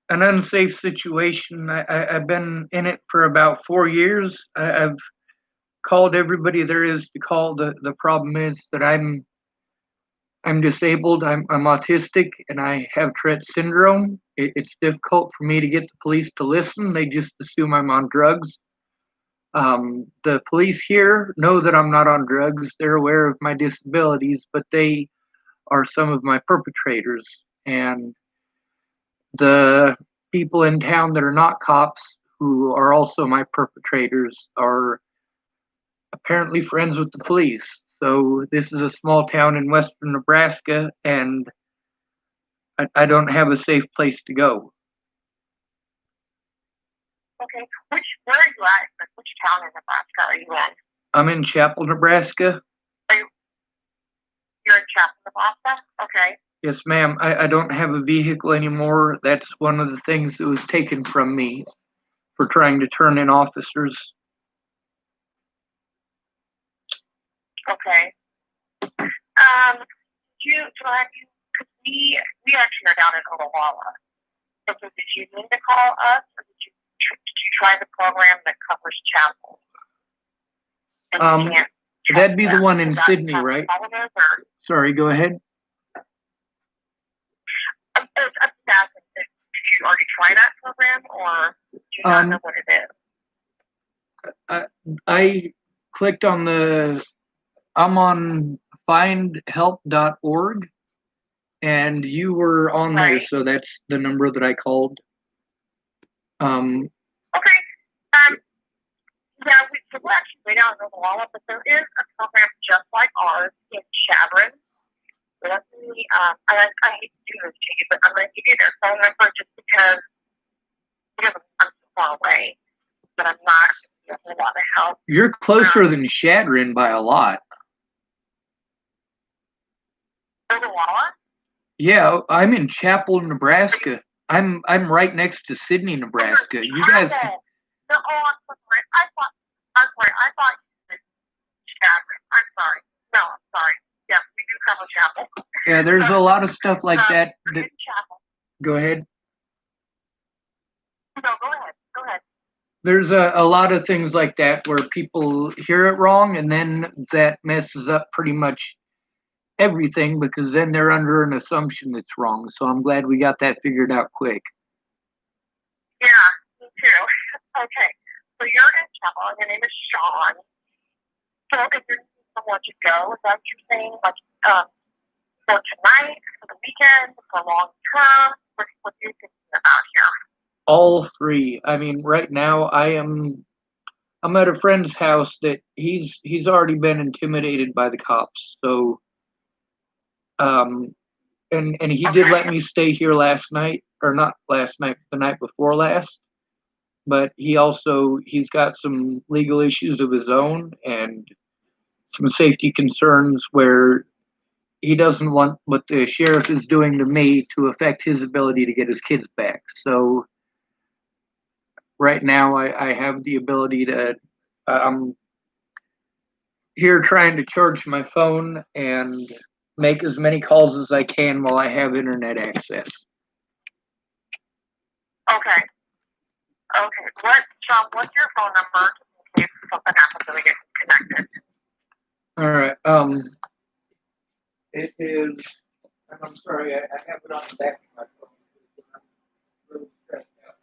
unsafe situation. I've been in it for about 4 years. I've called everybody there is to call. The problem is that I'm disabled. I'm autistic, and I have Tourette syndrome. It's difficult for me to get the police to listen. They just assume I'm on drugs. The police here know that I'm not on drugs. They're aware of my disabilities, but they are some of my perpetrators. And the people in town that are not cops, who are also my perpetrators, are apparently friends with the police. So this is a small town in western Nebraska, and I don't have a safe place to go. Okay. Where are you at? Like, which town in Nebraska are you in? I'm in Chapel, Nebraska. You're in Chapel, Nebraska? Okay. Yes, ma'am. I don't have a vehicle anymore. That's one of the things that was taken from me for trying to turn in officers. Okay. We actually are down in Ogallala. So did you mean to call us, or did you try the program that covers Chapel? That'd be the one in Sydney, right? Sorry, go ahead. Did you already try that program, or do you not know what it is? I clicked on I'm on findhelp.org, and you were on there, so that's the number that I called. Okay. Yeah, we're actually way down in Ogallala, but there is a program just like ours in Chadron. So let me, I hate to do this to you, but I'm going to give you their phone number just because I'm so far away, but I'm not getting a whole lot of help. You're closer than Chadron by a lot. Ogallala? Yeah, I'm in Chapel, Nebraska. I'm right next to Sydney, Nebraska. You guys. No, I'm sorry. I thought you said Chadron. I'm sorry. No, I'm sorry. Yes, we do cover Chapel. Yeah, there's a lot of stuff like that. Go ahead. No, go ahead. There's a lot of things like that where people hear it wrong, and then that messes up pretty much everything, because then they're under an assumption that's wrong. So I'm glad we got that figured out quick. Yeah, me too. Okay, so you're in Chapel, and your name is Sean. So if you're someone to go? Is that what you're saying? Like, for tonight, for the weekend, for long term? What are you thinking about here? All three. I mean, right now I'm at a friend's house that he's already been intimidated by the cops. So and he did let me stay here last night, or not last night, the night before last. But he's got some legal issues of his own and some safety concerns where he doesn't want what the sheriff is doing to me to affect his ability to get his kids back. So right now I have the ability to I'm here trying to charge my phone and make as many calls as I can while I have internet access. Okay. What's your phone number in case something happens and we get connected? All right. It is. And I'm sorry, I have it on the back of my phone. I'm really stressed out.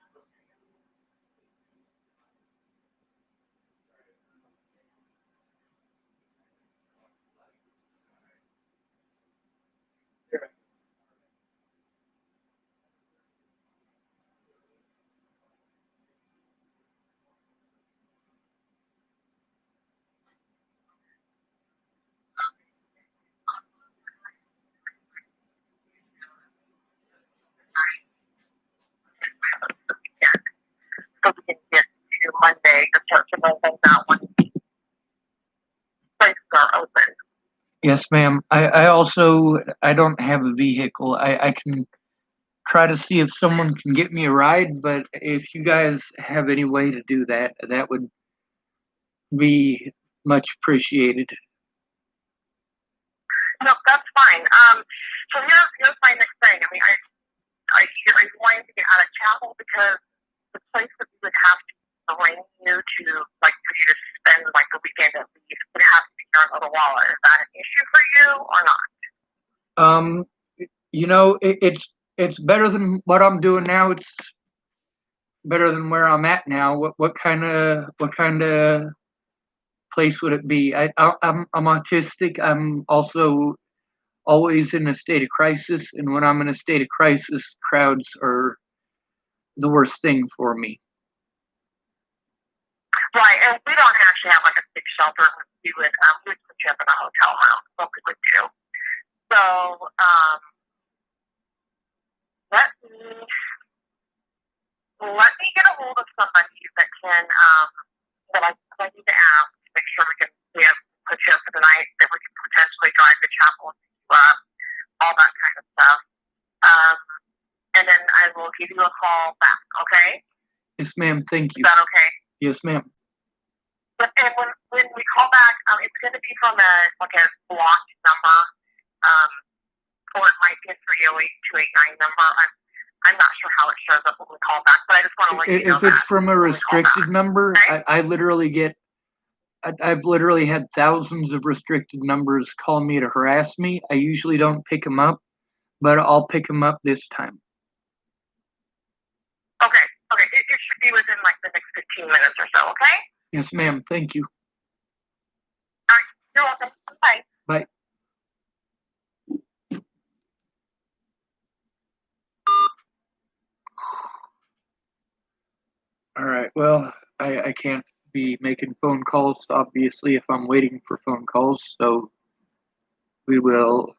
So we can get to Monday to start to open that one. Places are open. Yes, ma'am. I don't have a vehicle. I can try to see if someone can get me a ride, but if you guys have any way to do that, that would be much appreciated. No, that's fine. So here's my next thing. I mean, are you wanting to get out of Chapel because the place that we would have to bring you to, like, for you to spend like the weekend at least would have to be here in Ottawa. Is that an issue for you or not? It's better than what I'm doing now. It's better than where I'm at now. What kind of place would it be? I'm autistic. I'm also always in a state of crisis, and when I'm in a state of crisis, crowds are the worst thing for me. Right, and we don't actually have like a big shelter. We would put you up in a hotel room. What we would do. So let me get a hold of somebody that can that I need to ask to make sure we have put you up for the night, that we can potentially drive to Chapel and pick you up, all that kind of stuff. And then I will give you a call back. Okay? Yes, ma'am. Thank you. Is that okay? Yes, ma'am. And when we call back, it's going to be from a blocked number, or it might be a 308-289 number. I'm not sure how it shows up when we call back, but I just want to let you know If it's from a restricted number, okay? I've literally had thousands of restricted numbers call me to harass me. I usually don't pick them up, but I'll pick them up this time. Okay. It should be within like the next 15 minutes or so, okay? Yes, ma'am. Thank you. All right. You're welcome. Bye. Bye. All right. Well, I can't be making phone calls, obviously, if I'm waiting for phone calls. So we will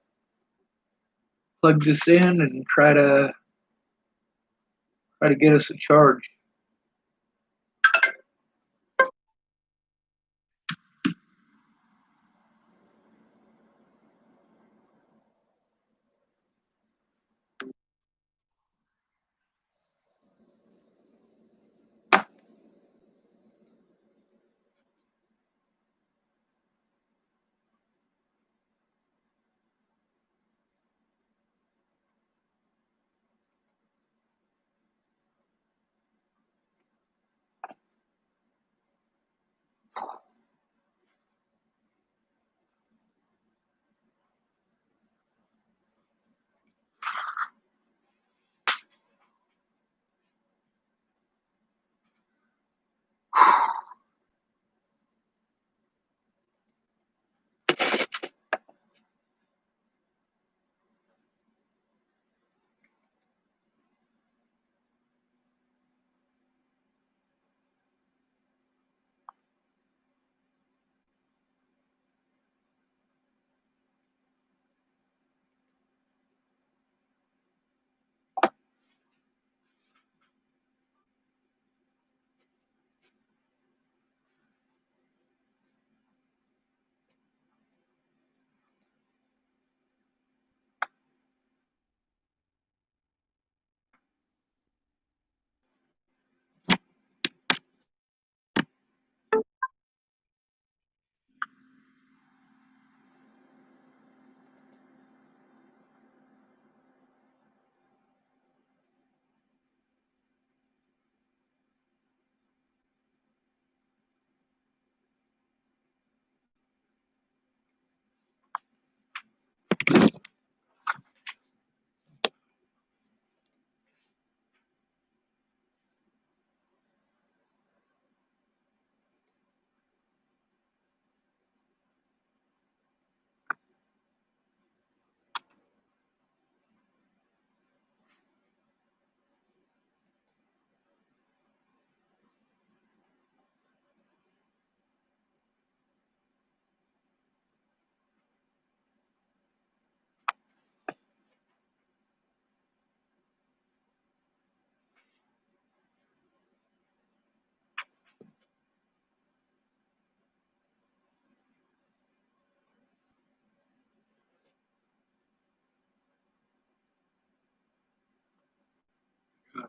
plug this in and try to get us a charge.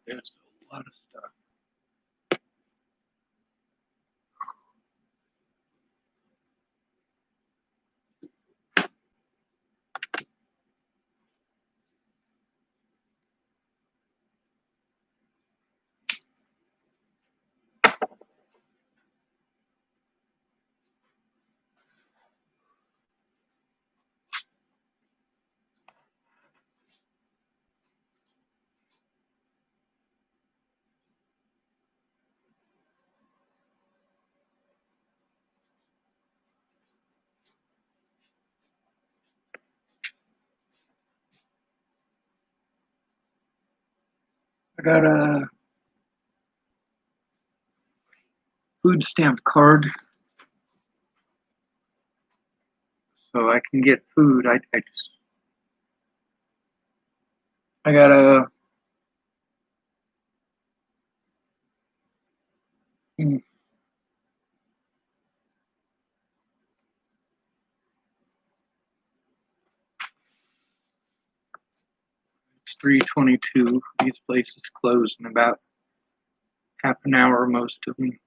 there's a lot of stuff. I got a food stamp card, so I can get food. I got a it's 3:22. These places close in about half an hour, most of them.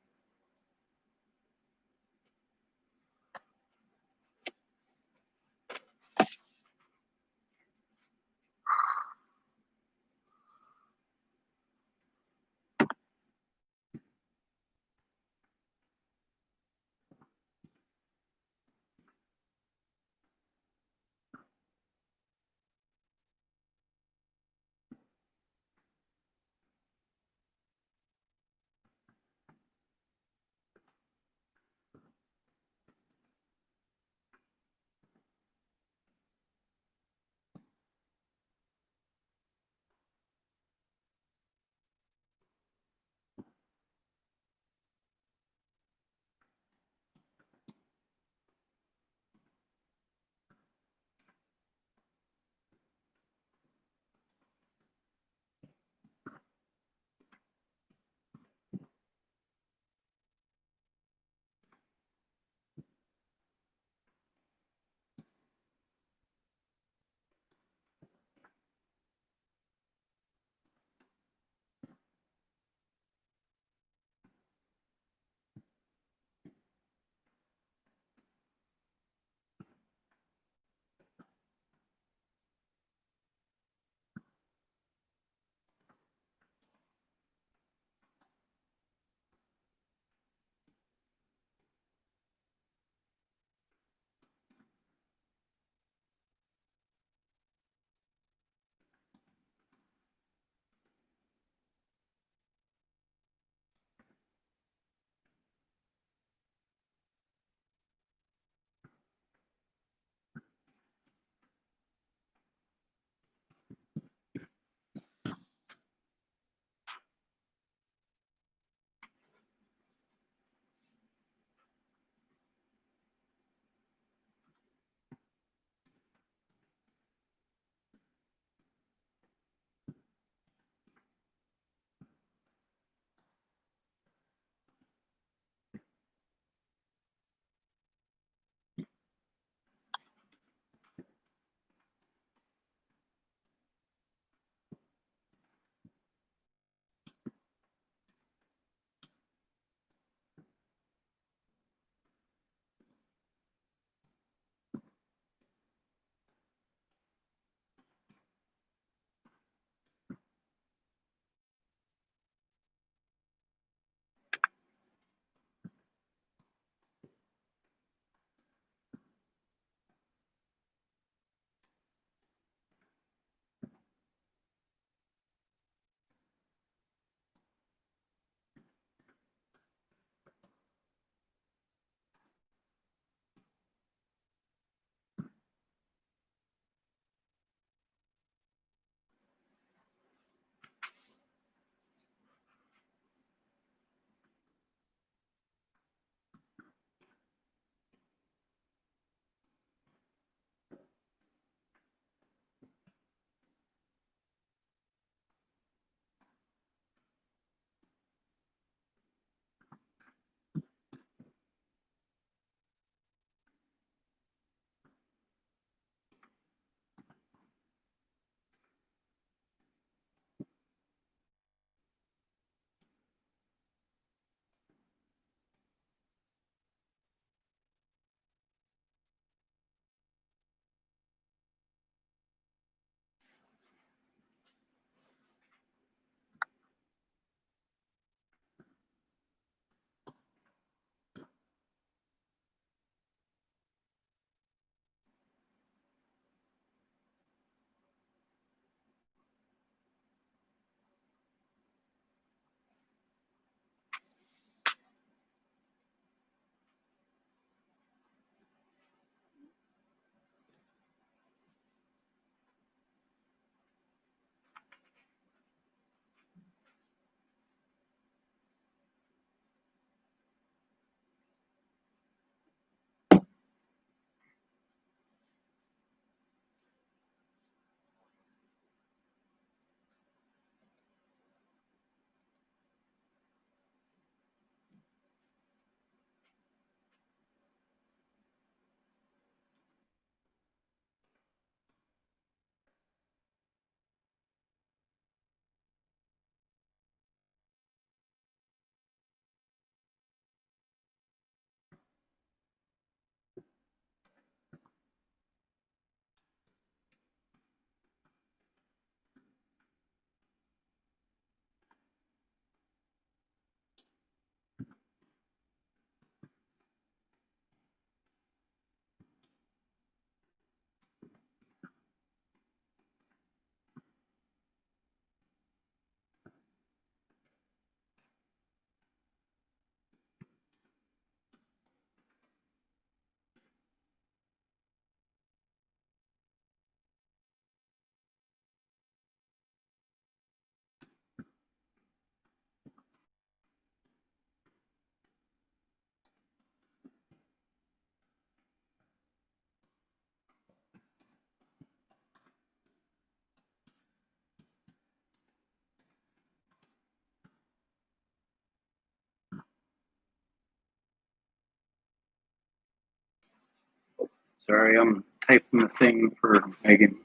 Sorry, I'm typing the thing for Megan.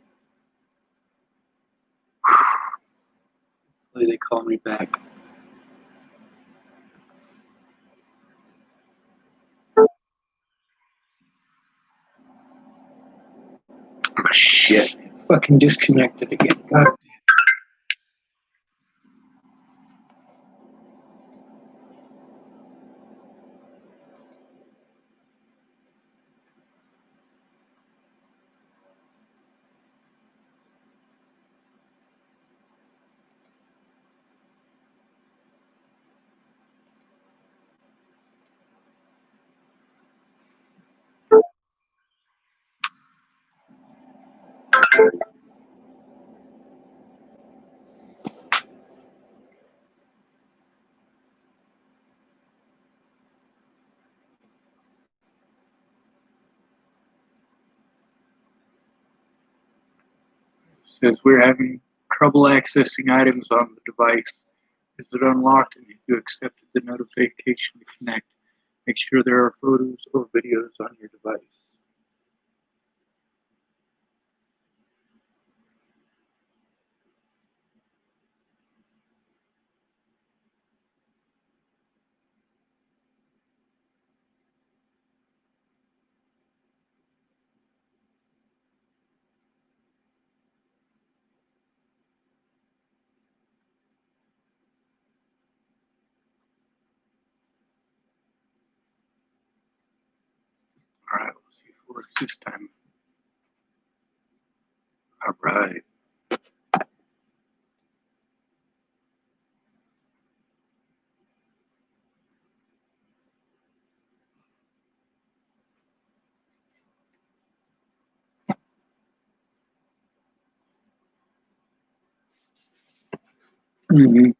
Hopefully they call me back. Oh, shit. Fucking disconnected again. God. Says we're having trouble accessing items on the device. Is it unlocked? And if you accepted the notification to connect, make sure there are photos or videos on your device. All right, we'll see if it works this time. All right. Mm-hmm.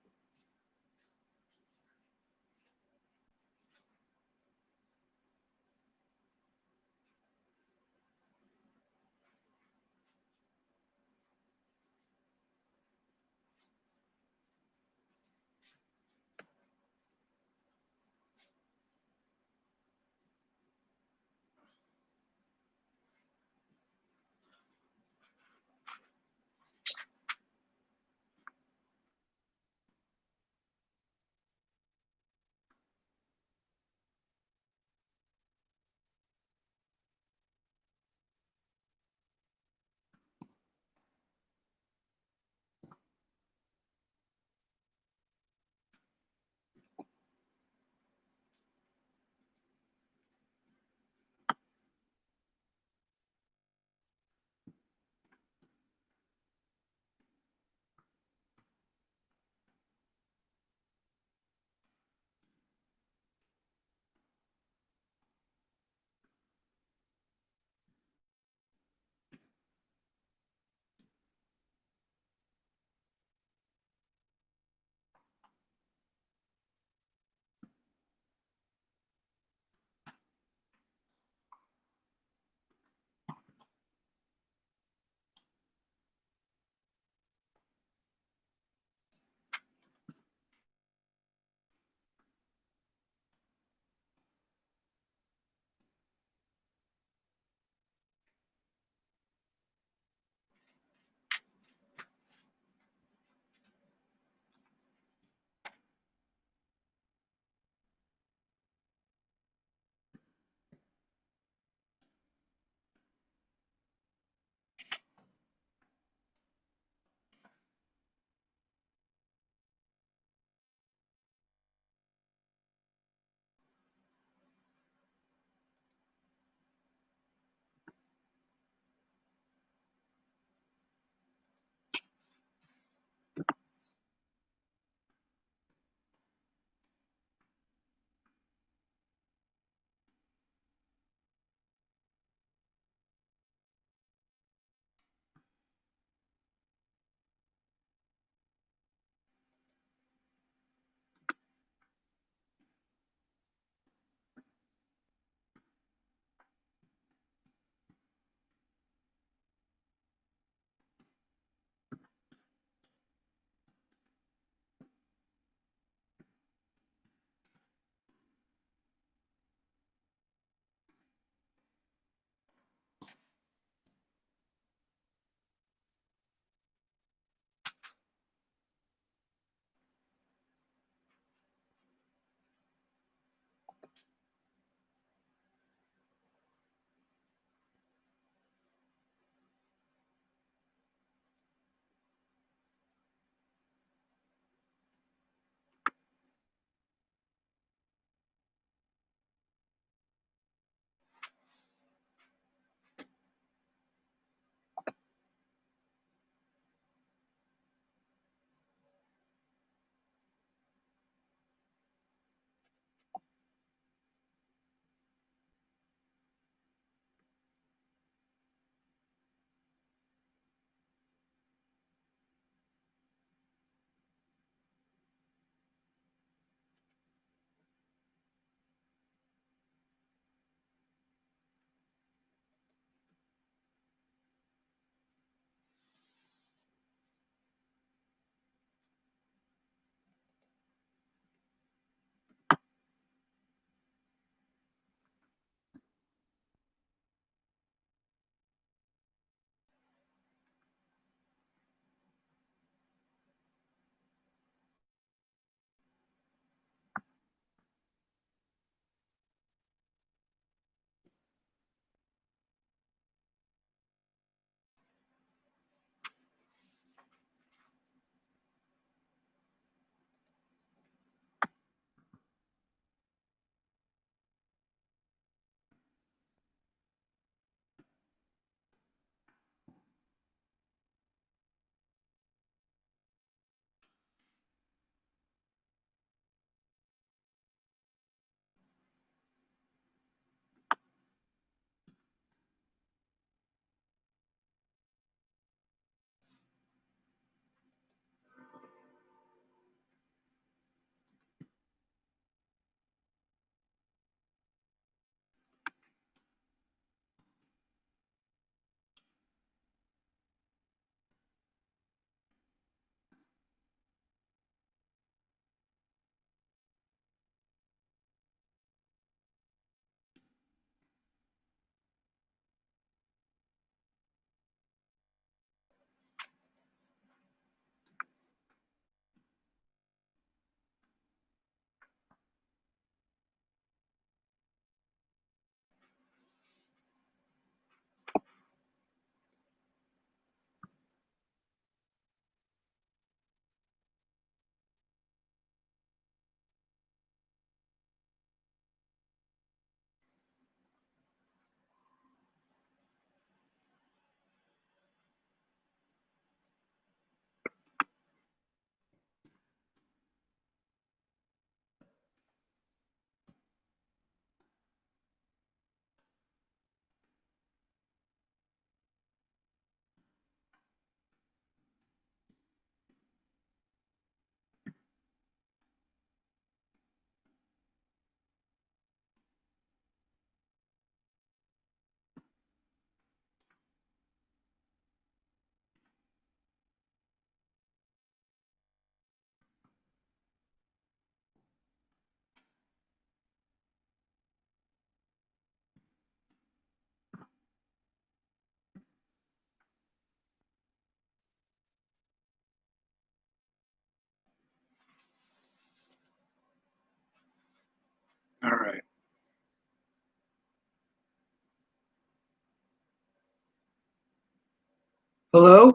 Hello?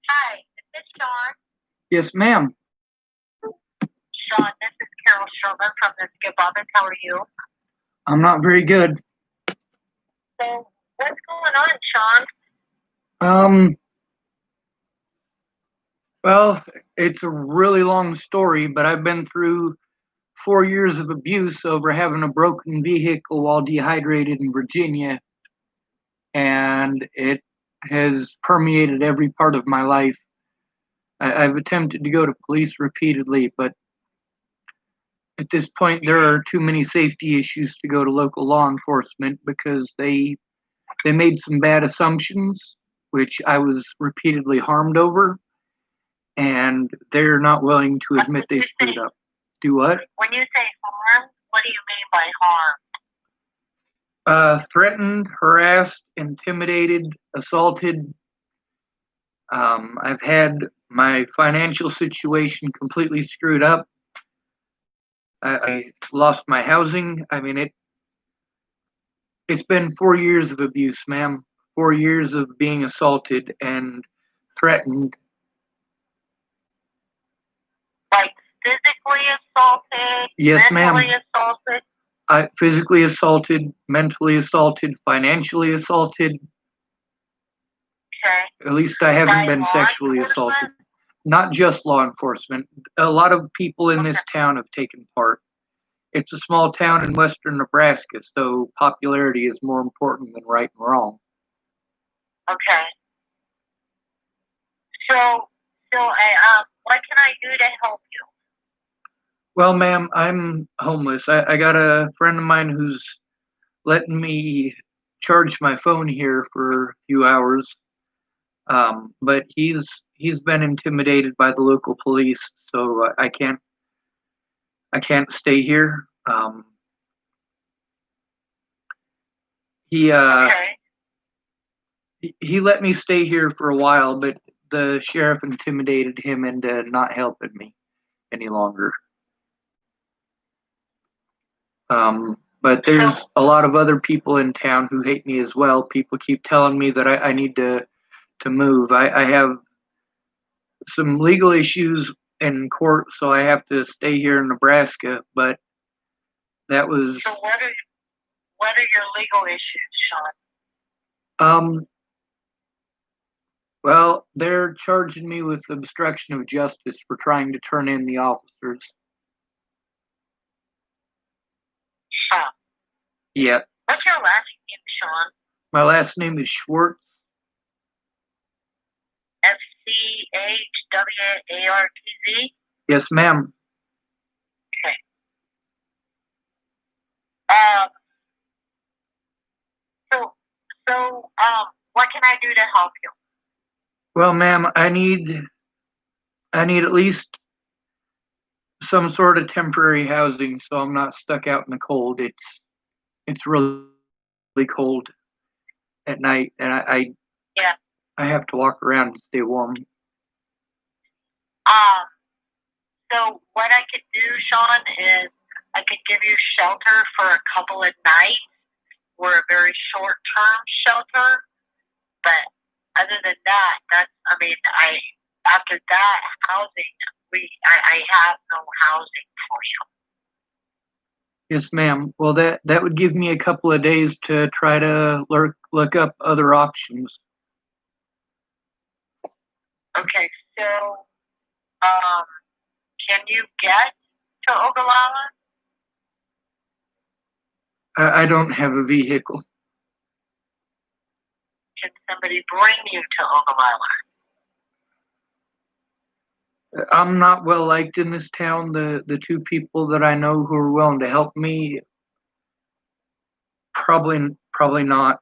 Hi, is this Sean? Yes, ma'am. Sean, this is Carol Sherman from the Skip Office. How are you? I'm not very good. So, what's going on, Sean? Well, it's a really long story, but I've been through 4 years of abuse over having a broken vehicle while dehydrated in Virginia, and it has permeated every part of my life. I've attempted to go to police repeatedly, but at this point, there are too many safety issues to go to local law enforcement because they made some bad assumptions, which I was repeatedly harmed over, and they're not willing to admit they screwed up. Do what? When you say harm, what do you mean by harm? Threatened, harassed, intimidated, assaulted. I've had my financial situation completely screwed up. I lost my housing. I mean, it's been 4 years of abuse, ma'am. 4 years of being assaulted and threatened. Like physically assaulted? Yes, ma'am. Mentally assaulted? I physically assaulted, mentally assaulted, financially assaulted. Okay. At least I haven't By been law sexually enforcement? assaulted. Not just law enforcement. A lot of people in this Okay. town have taken part. It's a small town in western Nebraska, so popularity is more important than right and wrong. Okay. So, what can I do to help you? Well, ma'am, I'm homeless. I got a friend of mine who's letting me charge my phone here for a few hours. But he's been intimidated by the local police, so I can't stay here. He Okay. he let me stay here for a while, but the sheriff intimidated him into not helping me any longer. But there's a lot of other people in town who hate me as well. People keep telling me that I need to move. I have some legal issues in court, so I have to stay here in Nebraska. But that was So, what are your legal issues, Sean? well, they're charging me with obstruction of justice for trying to turn in the officers. Sean. Yeah. What's your last name, Sean? My last name is Schwartz. SCHWARTZ? Yes, ma'am. Okay. What can I do to help you? Well, ma'am, I need at least some sort of temporary housing so I'm not stuck out in the cold. It's really cold at night, and Yeah. I have to walk around to stay warm. So what I could do, Sean, is I could give you shelter for a couple of nights. We're a very short-term shelter, but other than that, after that housing, I have no housing for you. Yes, ma'am. Well, that would give me a couple of days to try to look up other options. Okay, so can you get to Ogallala? I don't have a vehicle. Can somebody bring you to Ogallala? I'm not well liked in this town. The two people that I know who are willing to help me, probably not.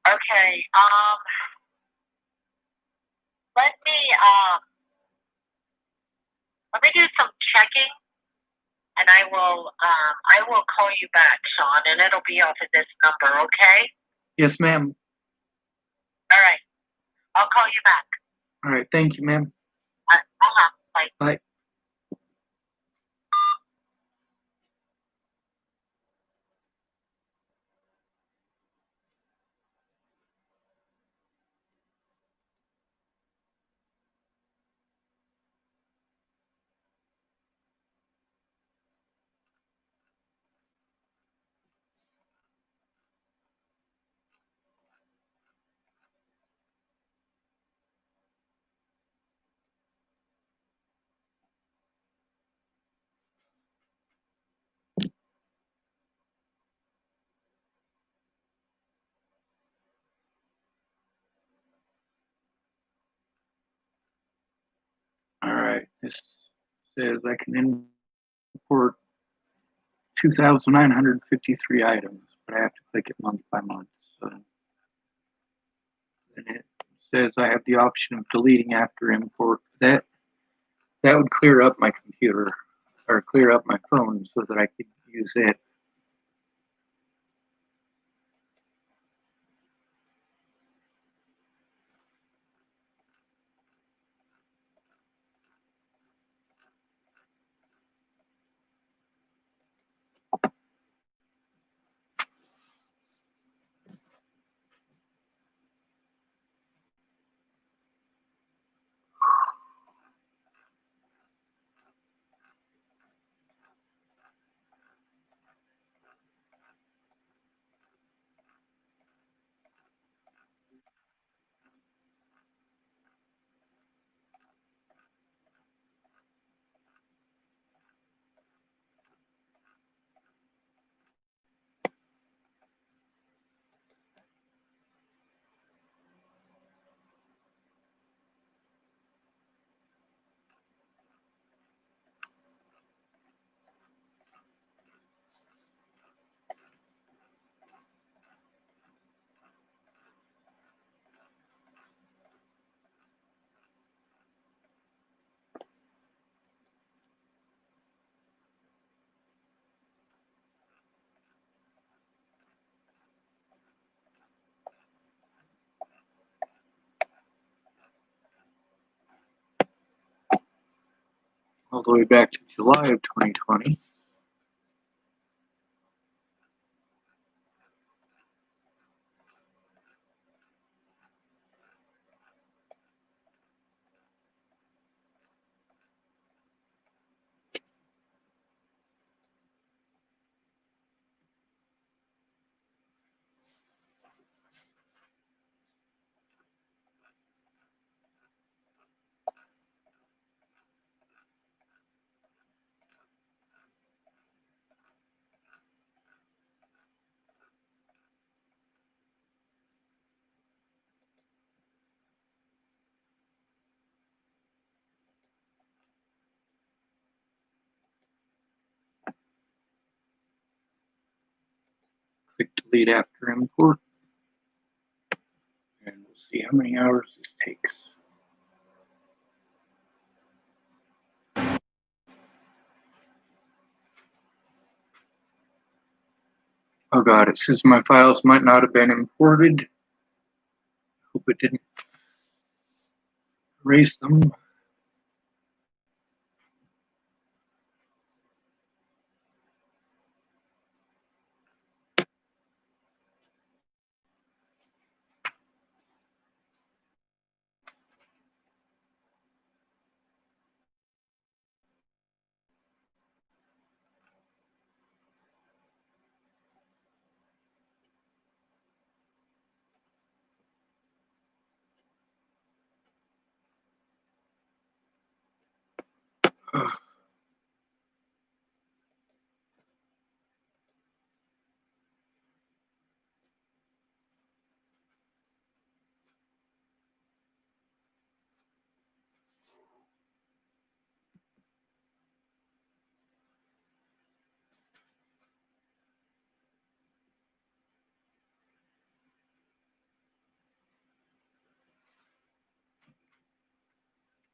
Okay. Let me do some checking, and I will call you back, Sean, and it'll be off of this number. Okay? Yes, ma'am. All right. I'll call you back. All right. Thank you, ma'am. Bye. Bye. right, this says I can import 2,953 items, but I have to click it month by month. So then it says I have the option of deleting after import. That would clear up my computer or clear up my phone so that I could use it. All the way back to July of 2020. Click delete after import. And we'll see how many hours this takes. Oh God, it says my files might not have been imported. Hope it didn't erase them.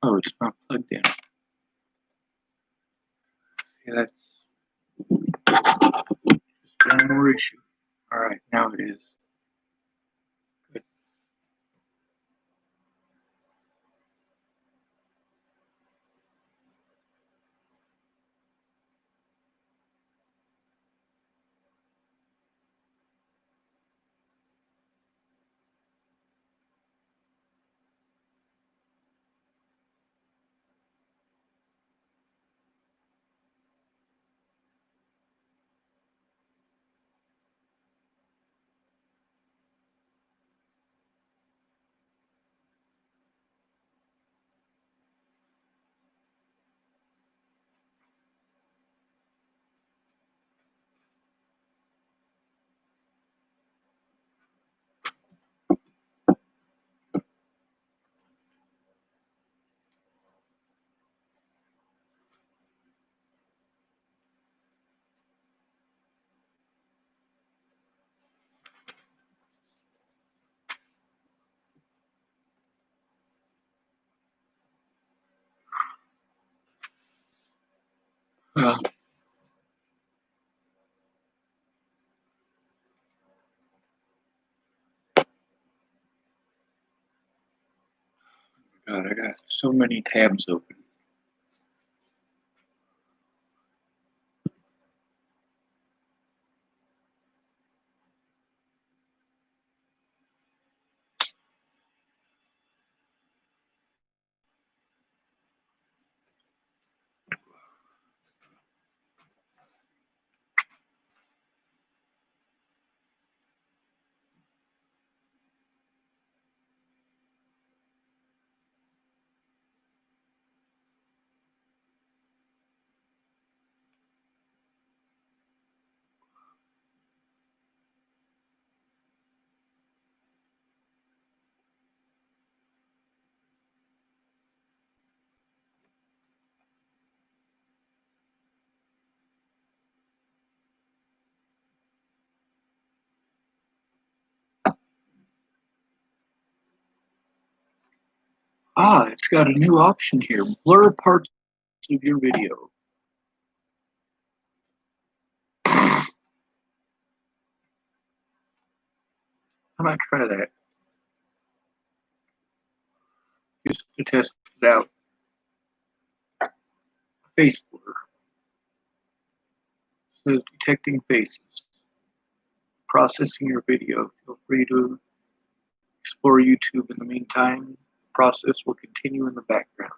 Oh, it's not plugged in. Yeah, that's just one more issue. All right, now it is. Good. Well, God, I got so many tabs open. Ah, it's got a new option here. Blur parts of your video. How about I try that? Just to test it out. Face blur. Says detecting faces. Processing your video. Feel free to explore YouTube in the meantime. The process will continue in the background.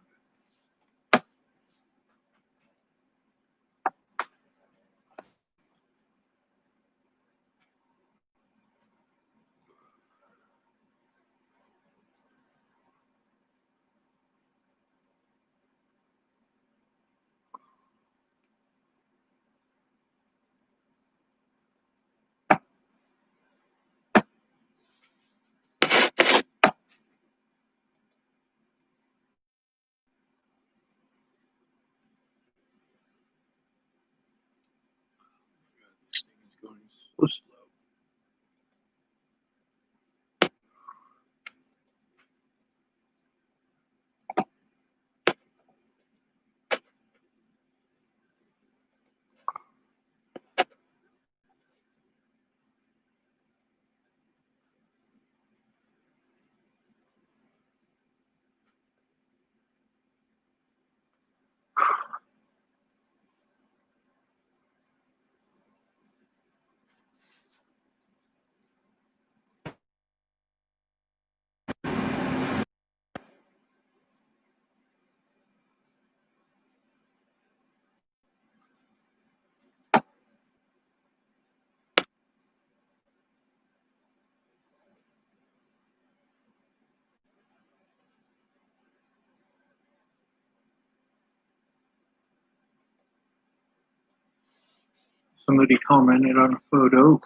This thing is going so slow. Somebody commented on a photo.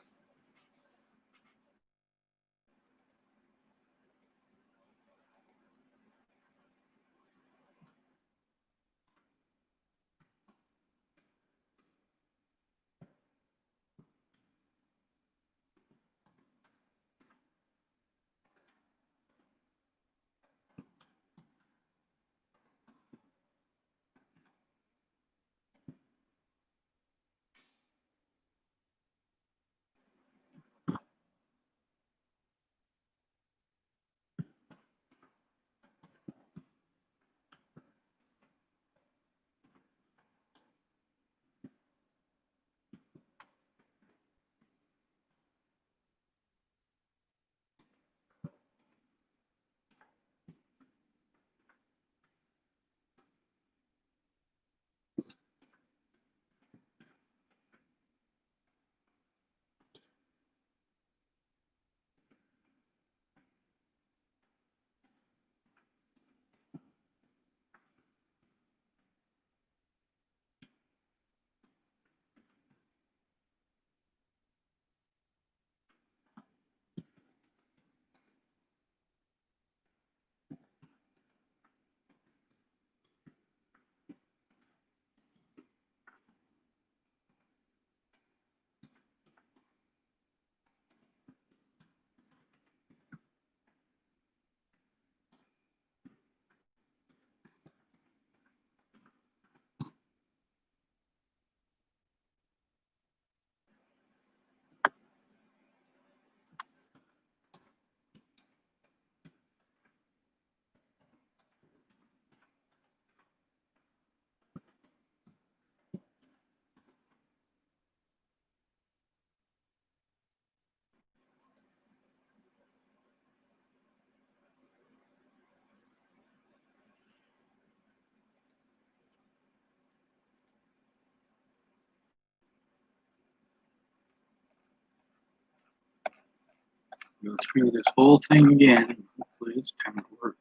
Go through this whole thing again, and hopefully this time it works.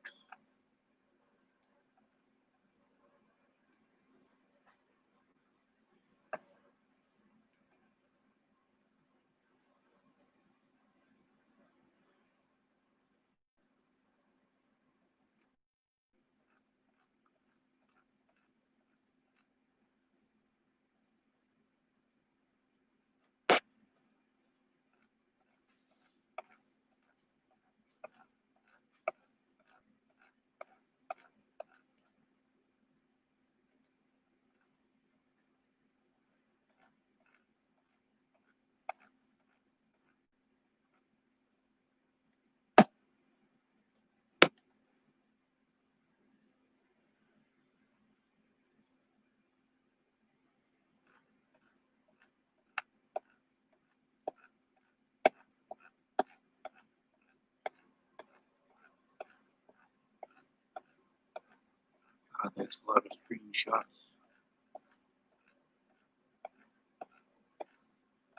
God, that's a lot of screenshots.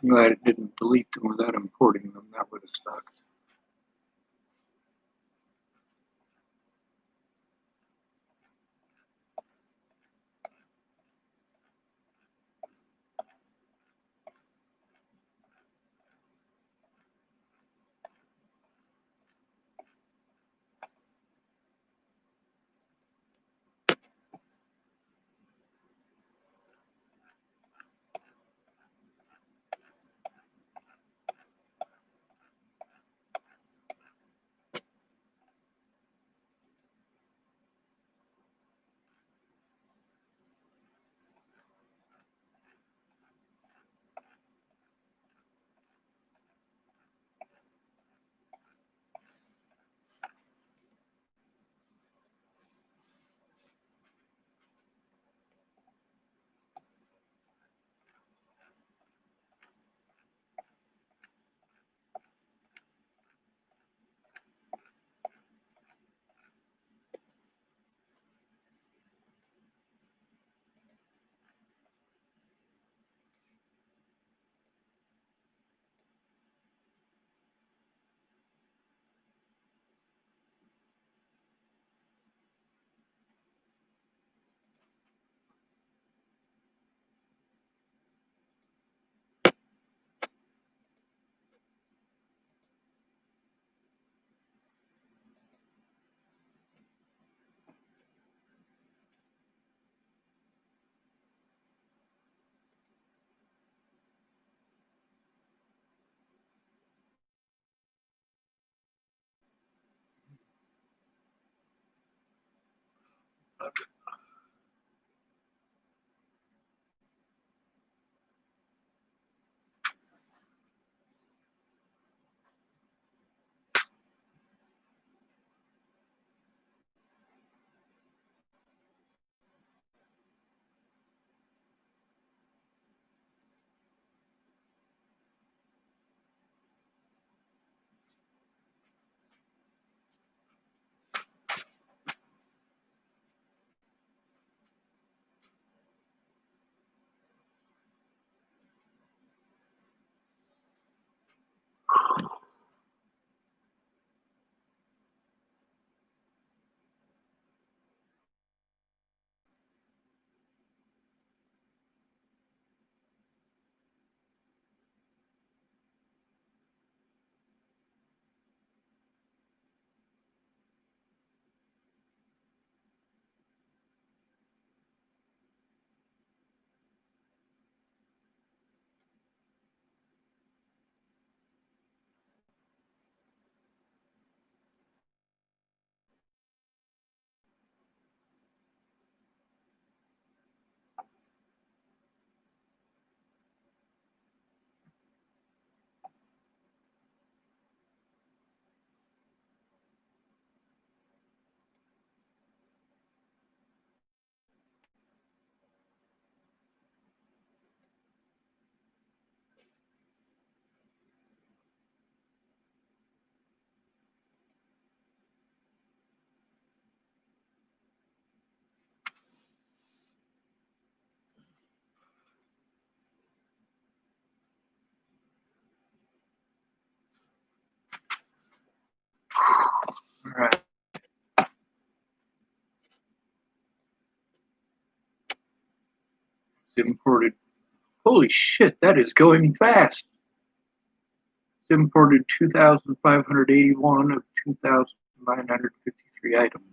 I'm glad it didn't delete them without importing them. That would have sucked. It's imported. Holy shit, that is going fast. It's imported 2,581 of 2,953 items.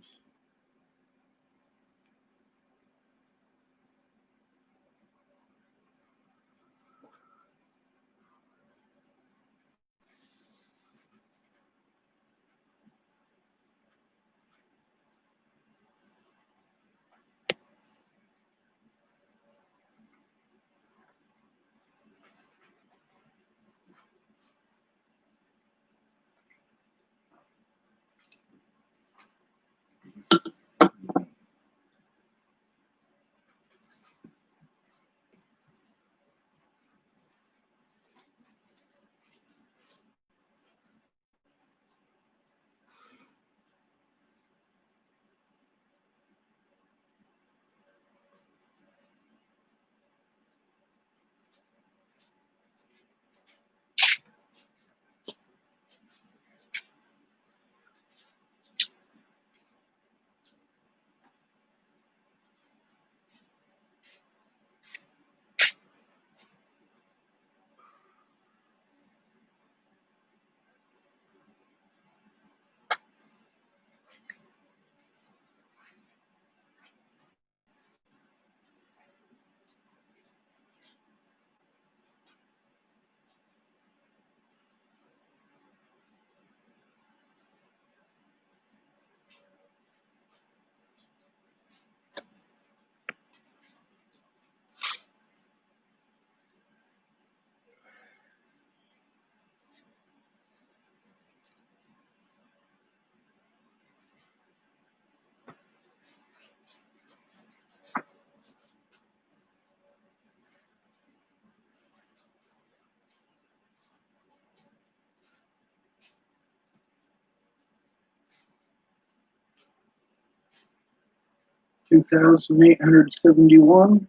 $2,871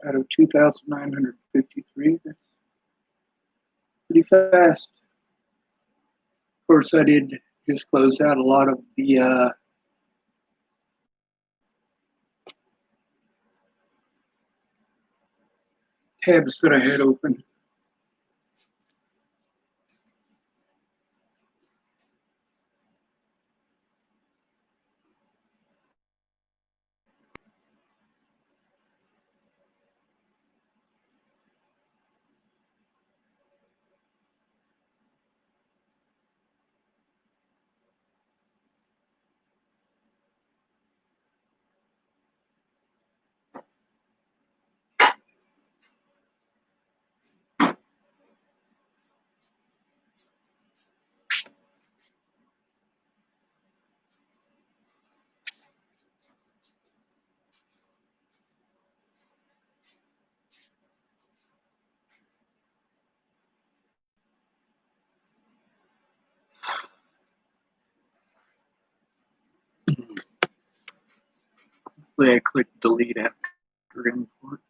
out of 2,953. That's pretty fast. Of course, I did just close out a lot of the tabs that I had open. Hopefully I click delete after import.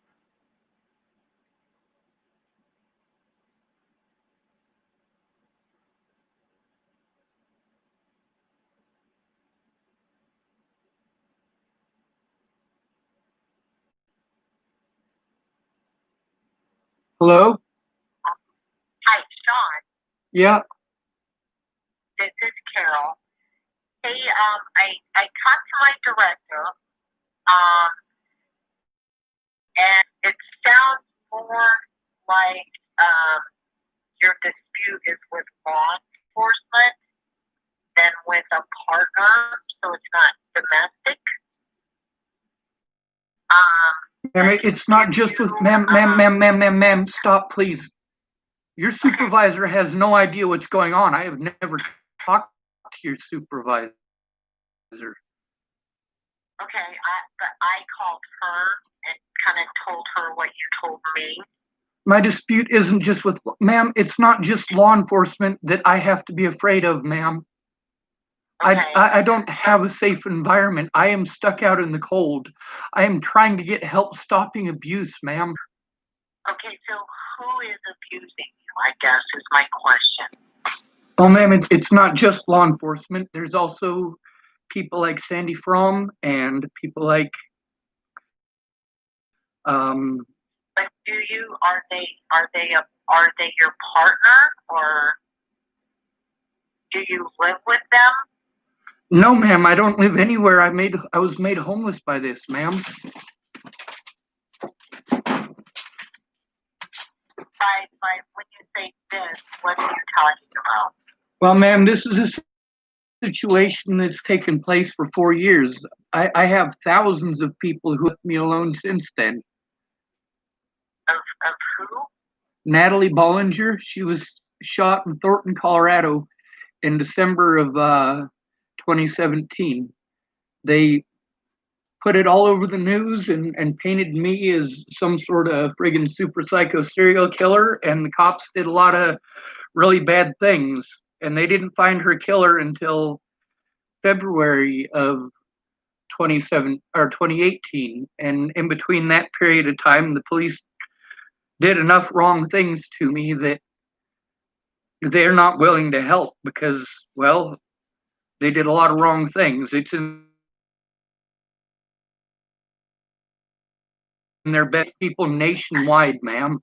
Hello? Hi, Sean. Yeah. This is Carol. Hey, I talked to my director, and it sounds more like your dispute is with law enforcement than with a partner, so it's not domestic. Ma'am, it's not just with ma'am, stop, please. Your supervisor has no idea what's going on. I have never talked to your supervisor. Okay, but I called her and kind of told her what you told me. My dispute isn't just with, ma'am, it's not just law enforcement that I have to be afraid of, ma'am. Okay. I don't have a safe environment. I am stuck out in the cold. I am trying to get help stopping abuse, ma'am. Okay, so who is abusing you, I guess, is my question. Oh, ma'am, it's not just law enforcement. There's also people like Sandy Fromm and people like But are they your partner, or do you live with them? No, ma'am, I don't live anywhere. I was made homeless by this, ma'am. By when you say this, what are you talking about? Well, ma'am, this is a situation that's taken place for 4 years. I have thousands of people who left me alone since then. Of who? Natalie Bollinger, she was shot in Thornton, Colorado in December of 2017. They put it all over the news and painted me as some sort of friggin' super psycho serial killer, and the cops did a lot of really bad things, and they didn't find her killer until February of 2018. And in between that period of time, the police did enough wrong things to me that they're not willing to help because, well, they did a lot of wrong things. It's in their best people nationwide, ma'am.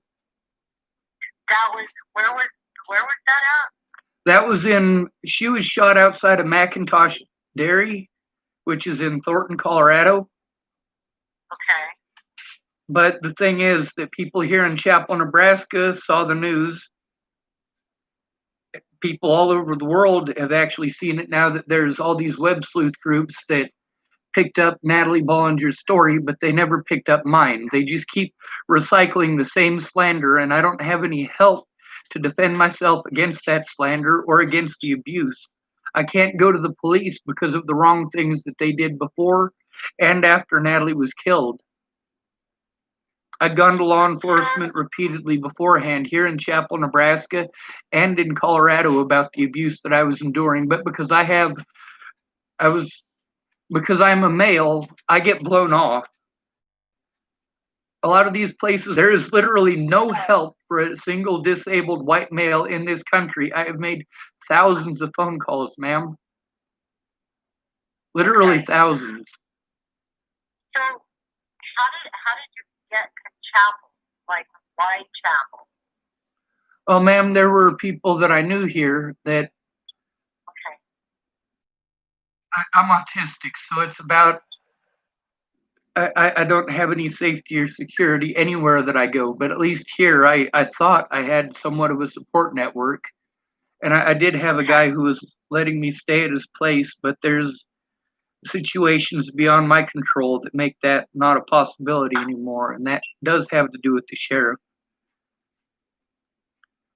That was where was that at? That was she was shot outside of McIntosh Dairy, which is in Thornton, Colorado. Okay. But the thing is that people here in Chapel, Nebraska saw the news. People all over the world have actually seen it now that there's all these web sleuth groups that picked up Natalie Bollinger's story, but they never picked up mine. They just keep recycling the same slander, and I don't have any help to defend myself against that slander or against the abuse. I can't go to the police because of the wrong things that they did before and after Natalie was killed. I'd gone to law enforcement repeatedly beforehand here in Chapel, Nebraska, and in Colorado about the abuse that I was enduring, but because I'm a male, I get blown off. A lot of these places, there is literally no help for a single disabled white male in this country. I have made thousands of phone calls, ma'am. Literally thousands. So, how did you get to Chapel? Like, why Chapel? Well, ma'am, there were people that I knew here that Okay. I'm autistic, so it's about I don't have any safety or security anywhere that I go, but at least here I thought I had somewhat of a support network. And I did have a guy who was letting me stay at his place, but there's situations beyond my control that make that not a possibility anymore. And that does have to do with the sheriff.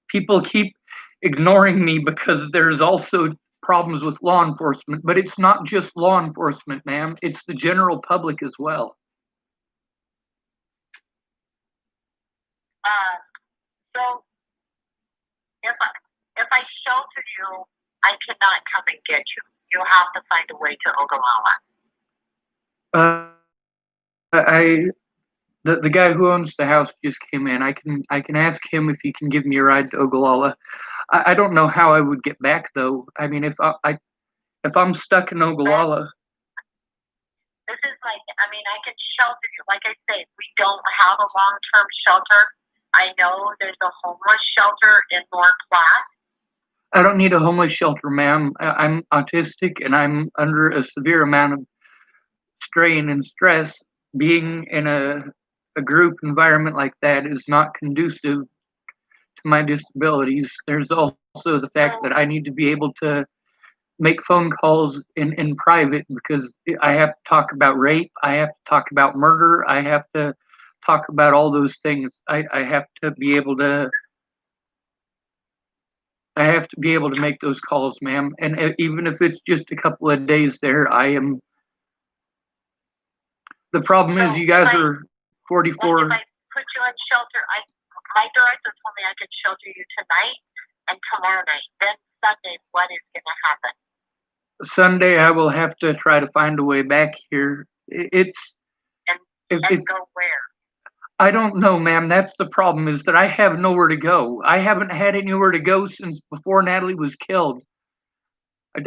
People keep ignoring me because there's also problems with law enforcement, but it's not just law enforcement, ma'am. It's the general public as well. So if I shelter you, I cannot come and get you. You have to find a way to Ogallala. The guy who owns the house just came in. I can ask him if he can give me a ride to Ogallala. I don't know how I would get back though. I mean, if I'm stuck in Ogallala. This is I can shelter you. Like I say, we don't have a long-term shelter. I know there's a homeless shelter in North Platte. I don't need a homeless shelter, ma'am. I'm autistic and I'm under a severe amount of strain and stress. Being in a group environment like that is not conducive to my disabilities. There's also the fact that I need to be able to make phone calls in private because I have to talk about rape. I have to talk about murder. I have to talk about all those things. I have to be able to make those calls, ma'am. And even if it's just a couple of days there, I am. The problem is you guys are 44. If I put you in shelter, my director told me I could shelter you tonight and tomorrow night. Then Sunday, what is going to happen? Sunday, I will have to try to find a way back here. Go where? I don't know, ma'am. That's the problem, is that I have nowhere to go. I haven't had anywhere to go since before Natalie was killed.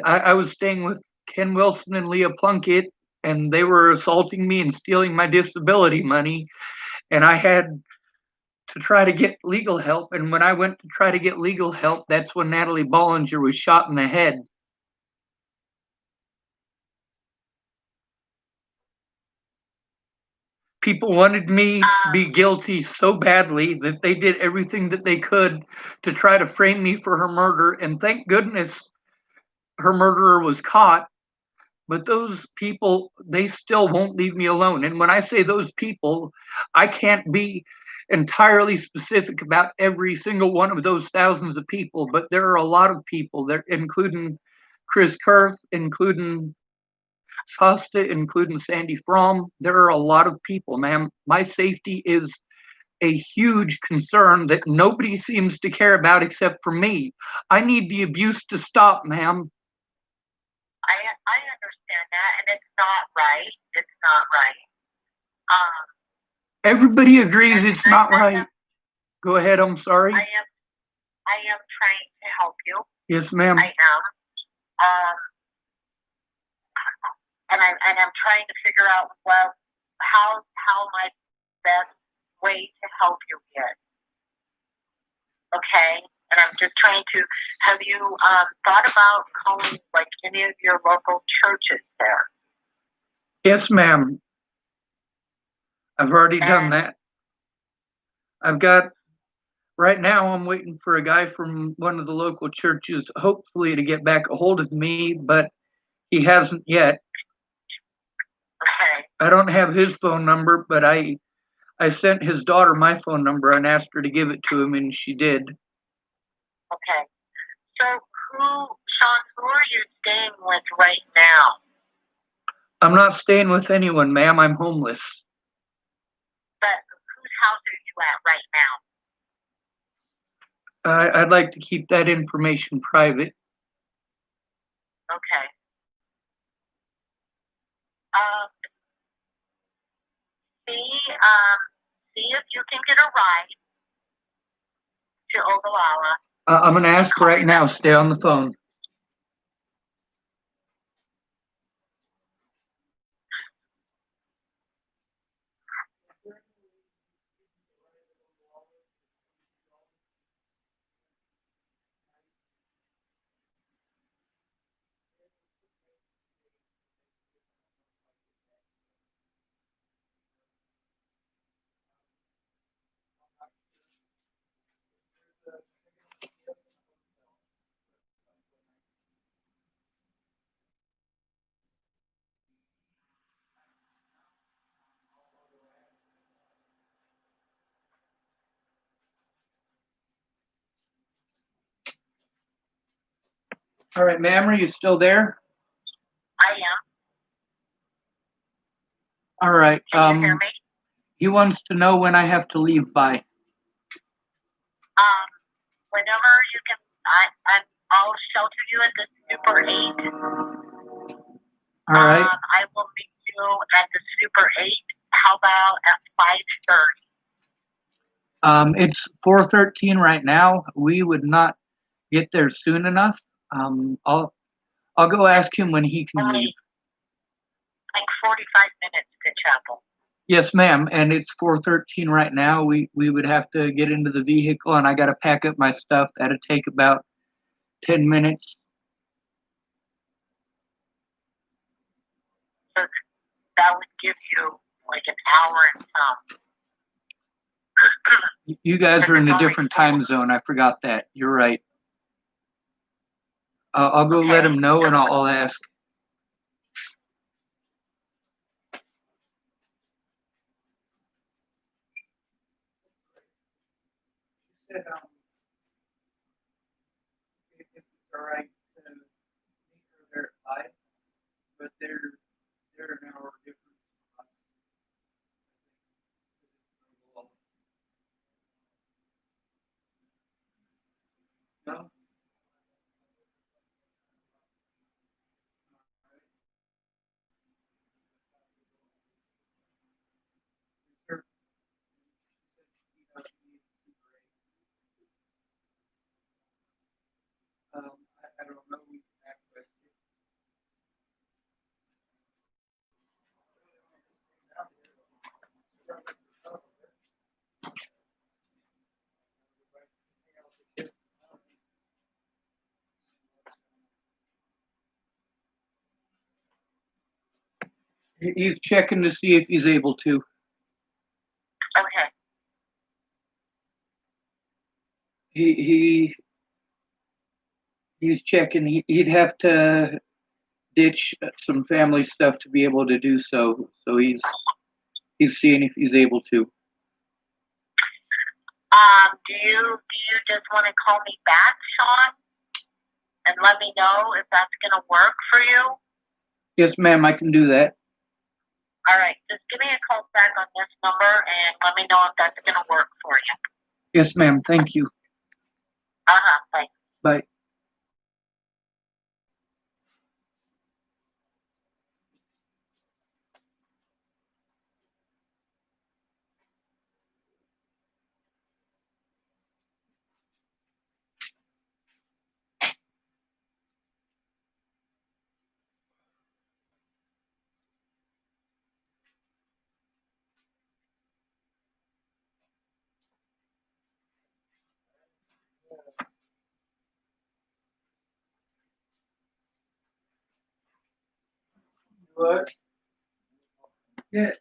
I was staying with Ken Wilson and Leah Plunkett, and they were assaulting me and stealing my disability money. And I had to try to get legal help. And when I went to try to get legal help, that's when Natalie Bollinger was shot in the head. People wanted me to be guilty so badly that they did everything that they could to try to frame me for her murder. And thank goodness her murderer was caught. But those people, they still won't leave me alone. And when I say those people, I can't be entirely specific about every single one of those thousands of people, but there are a lot of people there, including Chris Kurth, including Costa, including Sandy Fromm. There are a lot of people, ma'am. My safety is a huge concern that nobody seems to care about except for me. I need the abuse to stop, ma'am. I understand that, and it's not right. It's not right. Everybody agrees it's not right. Go ahead, I'm sorry. I am trying to help you. Yes, ma'am. I am. And I'm trying to figure out how my best way to help you is. Okay? And I'm just trying to, have you thought about calling like any of your local churches there? Yes, ma'am. I've already done that. I've got, right now I'm waiting for a guy from one of the local churches, hopefully to get back a hold of me, but he hasn't yet. Okay. I don't have his phone number, but I sent his daughter my phone number and asked her to give it to him, and she did. Okay. So Sean, who are you staying with right now? I'm not staying with anyone, ma'am. I'm homeless. But whose house are you at right now? I'd like to keep that information private. Okay. See if you can get a ride to Ogallala. I'm going to ask right now. Stay on the phone. All right, ma'am, are you still there? I am. All right. Can you hear me? He wants to know when I have to leave by. Whenever you can, I'll shelter you at the Super 8. All right. I will meet you at the Super 8. How about at 5:30? It's 4:13 right now. We would not get there soon enough. I'll go ask him when he can leave. Like 45 minutes to chapel. Yes, ma'am. And it's 4:13 right now. We would have to get into the vehicle, and I got to pack up my stuff. That'd take about 10 minutes. So that would give you like an hour and some. You guys are in a different time zone. I forgot that. You're right. I'll go let him know, and I'll ask. Said, if it's all right to meet her there at 5, but they're an hour difference from us. No? Sure. I don't know. We can ask questions. He's checking to see if he's able to. Okay. He's checking. He'd have to ditch some family stuff to be able to do so. So he's seeing if he's able to. Do you just want to call me back, Sean, and let me know if that's gonna work for you? Yes, ma'am, I can do that. All right, just give me a call back on this number and let me know if that's gonna work for you. Yes, ma'am. Thank you. Bye. Bye. What? Yeah.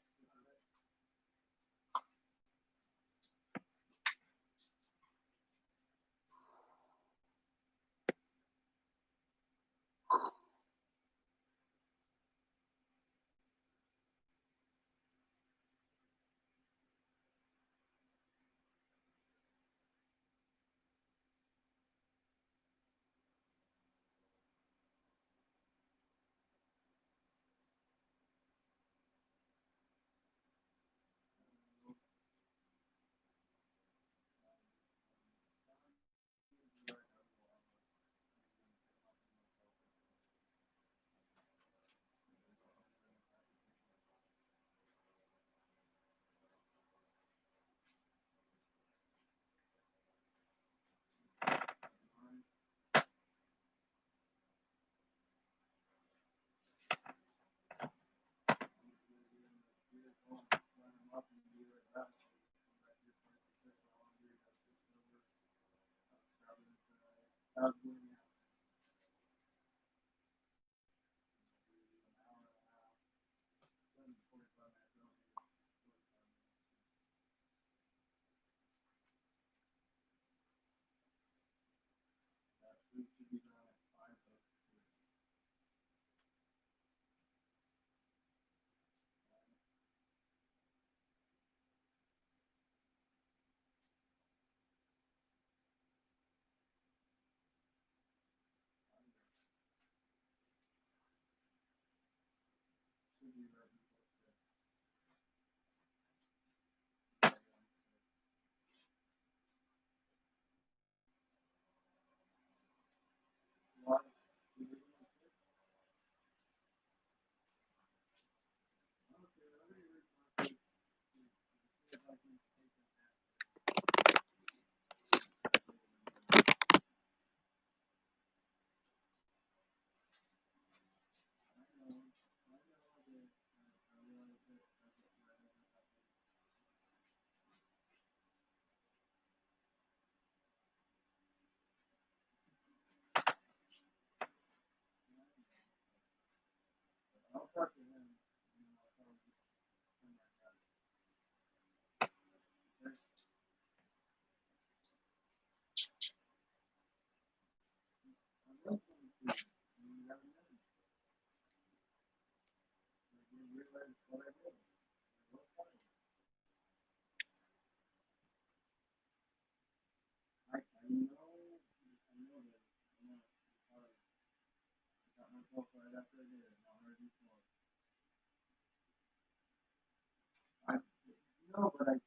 No, but I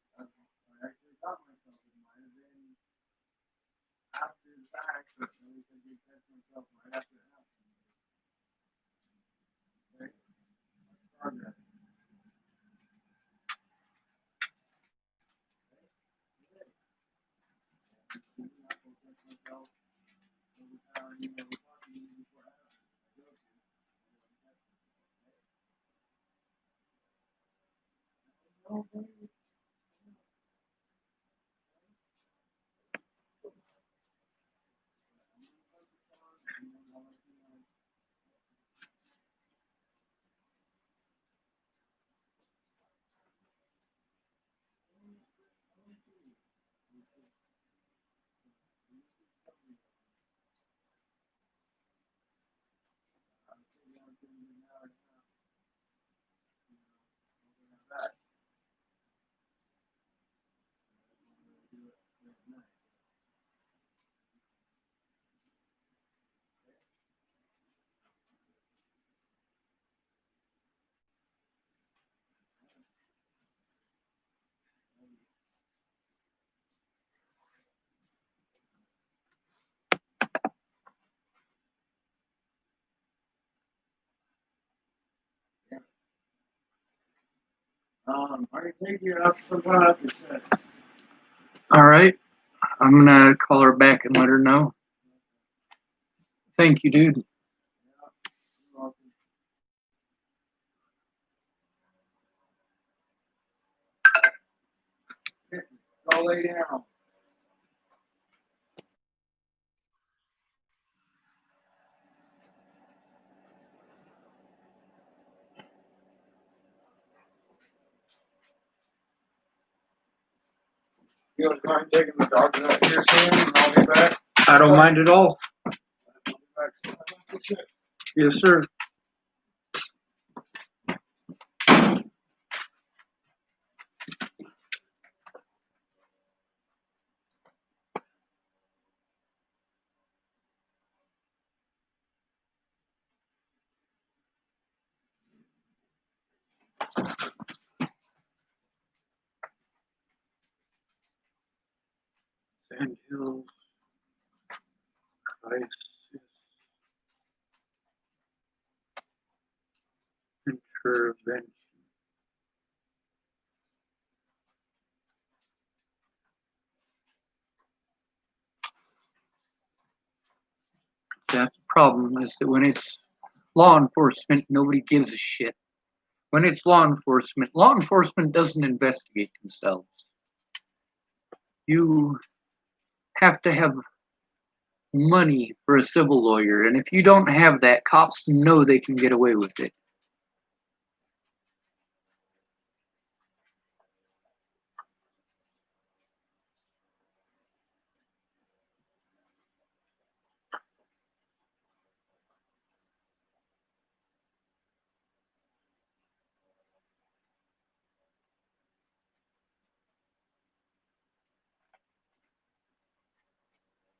actually thought myself it might have been after the fact, but at least I did catch myself right after it happened. Okay? Progress. I'm not gonna catch myself every time you know talking to you before I have to go to. No, baby. I can take you out sometime after 10. All right. I'm gonna call her back and let her know. Thank you, dude. Go lay down. You want to mind taking the dog out here soon, and I'll be back? I don't mind at all. I'll be back soon. Good shit. Yes, sir. Sand Hills Crisis Intervention. That's the problem, is that when it's law enforcement, nobody gives a shit. When it's law enforcement doesn't investigate themselves. You have to have money for a civil lawyer, and if you don't have that, cops know they can get away with it.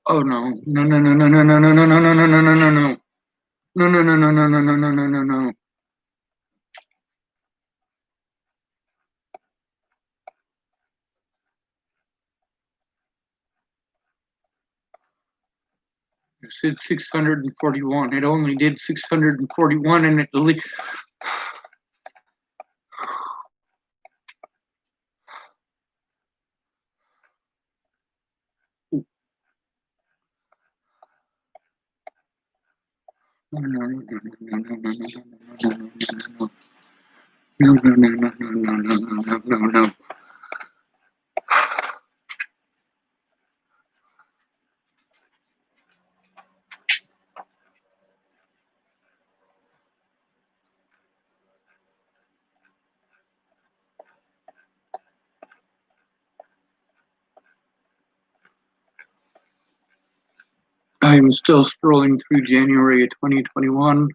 Oh no. No no no no no no no no no no no no no no no. No no no no no no no no no no no. You said 641. It only did 641 and it deleted. No no no no no no no no no no no no no no no no no no no. I'm still scrolling through January of 2021.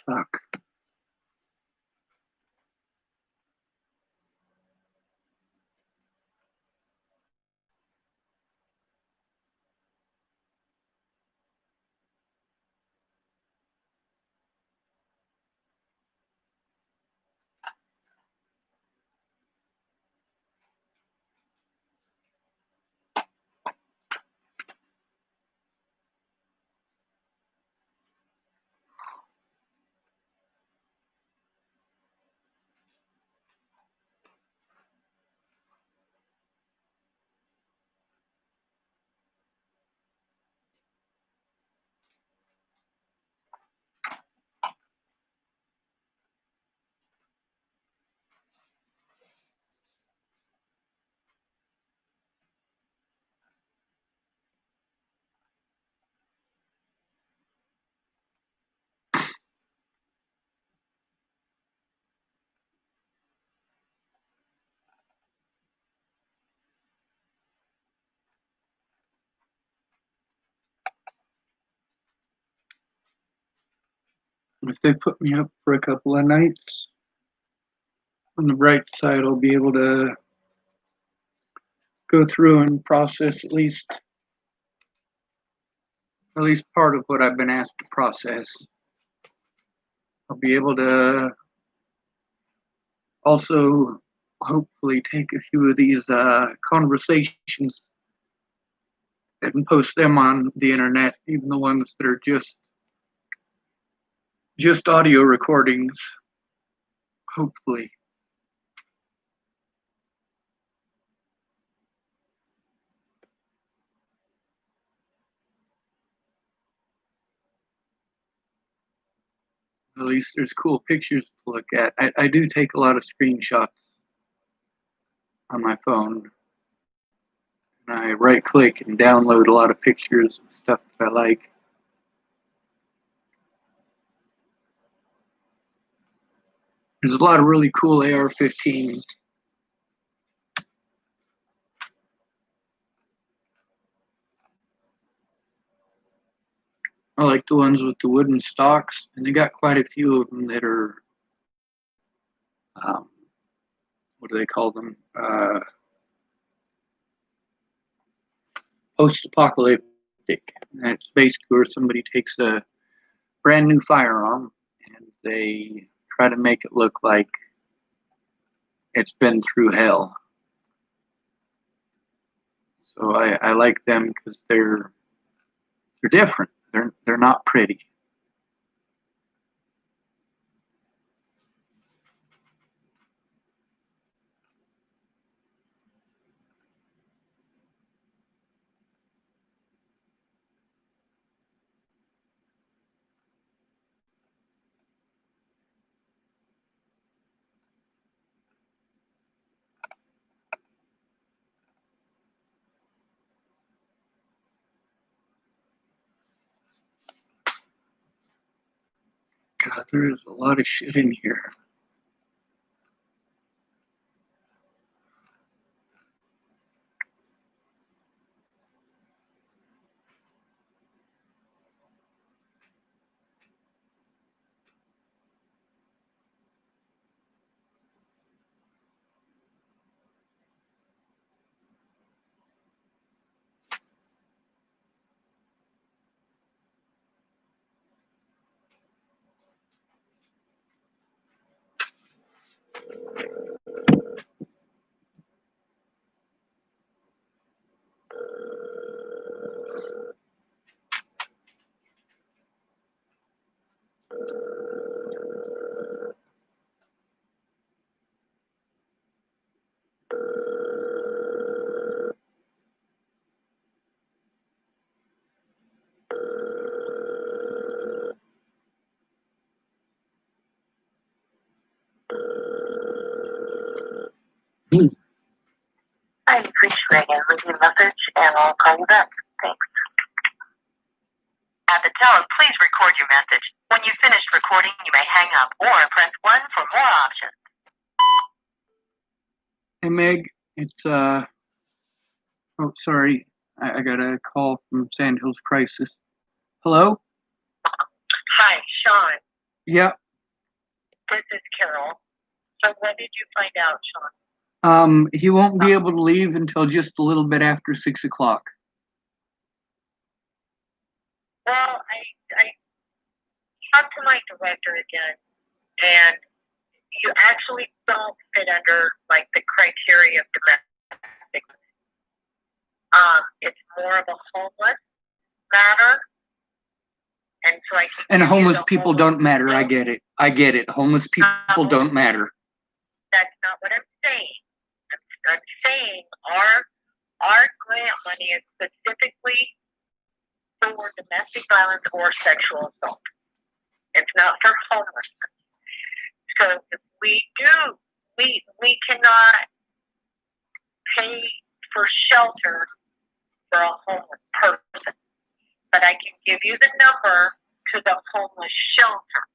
Fuck. if they put me up for a couple of nights, on the bright side, I'll be able to go through and process at least part of what I've been asked to process. I'll be able to also hopefully take a few of these conversations and post them on the internet, even the ones that are just audio recordings, hopefully. At least there's cool pictures to look at. I do take a lot of screenshots on my phone. And I right click and download a lot of pictures of stuff that I like. There's a lot of really cool AR-15s. I like the ones with the wooden stocks, and they got quite a few of them that are, what do they call them? Post-apocalyptic. And it's basically where somebody takes a brand new firearm and they try to make it look like it's been through hell. So I like them because they're different. They're not pretty. God, there's a lot of shit in here. I appreciate it. Leave me a message and I'll call you back. Thanks. At the tone, please record your message. When you've finished recording, you may hang up or press 1 for more options. Hey Meg, it's oh sorry, I got a call from Sandhills Crisis. Hello? Hi, Sean. Yeah. This is Carol. So when did you find out, Sean? He won't be able to leave until just a little bit after 6 o'clock. Well, I talked to my director again, and you actually don't fit under like the criteria of domestic. It's more of a homeless matter, and so I can. And homeless people don't matter. I get it. Homeless people don't matter. That's not what I'm saying. I'm saying our grant money is specifically for domestic violence or sexual assault. It's not for homelessness. So if we cannot pay for shelter for a homeless person, but I can give you the number to the homeless shelter.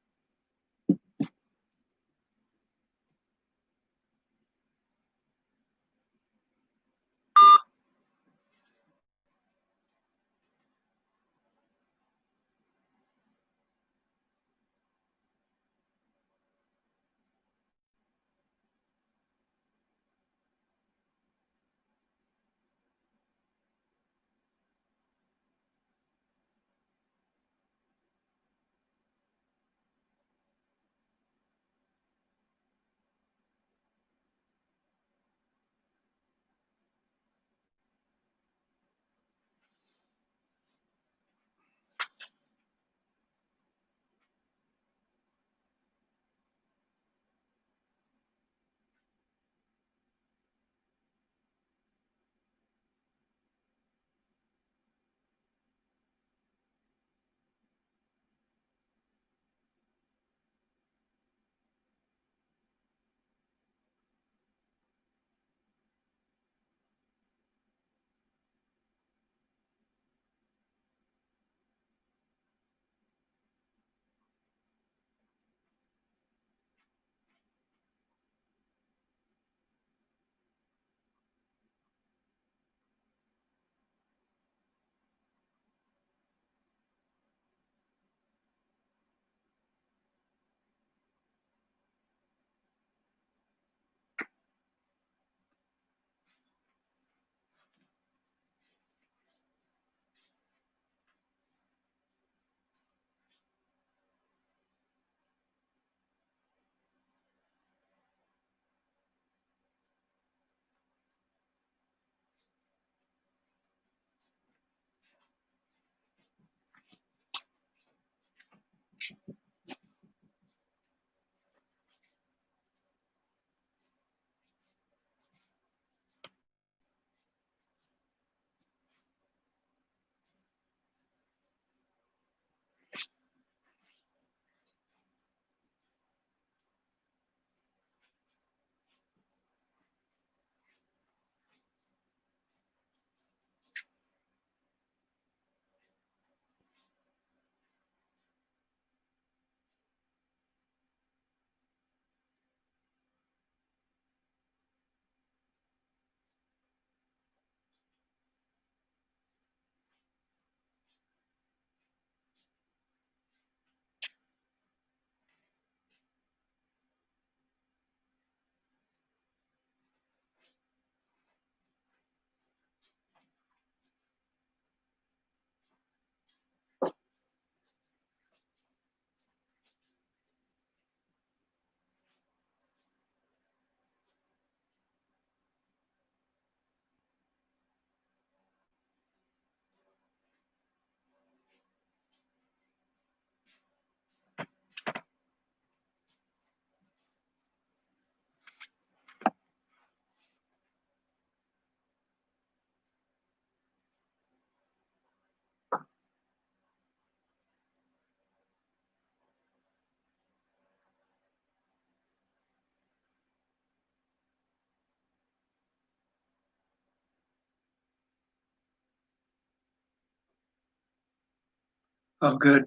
Oh, good.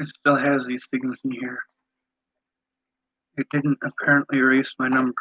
It still has these things in here. It didn't apparently erase my numbers.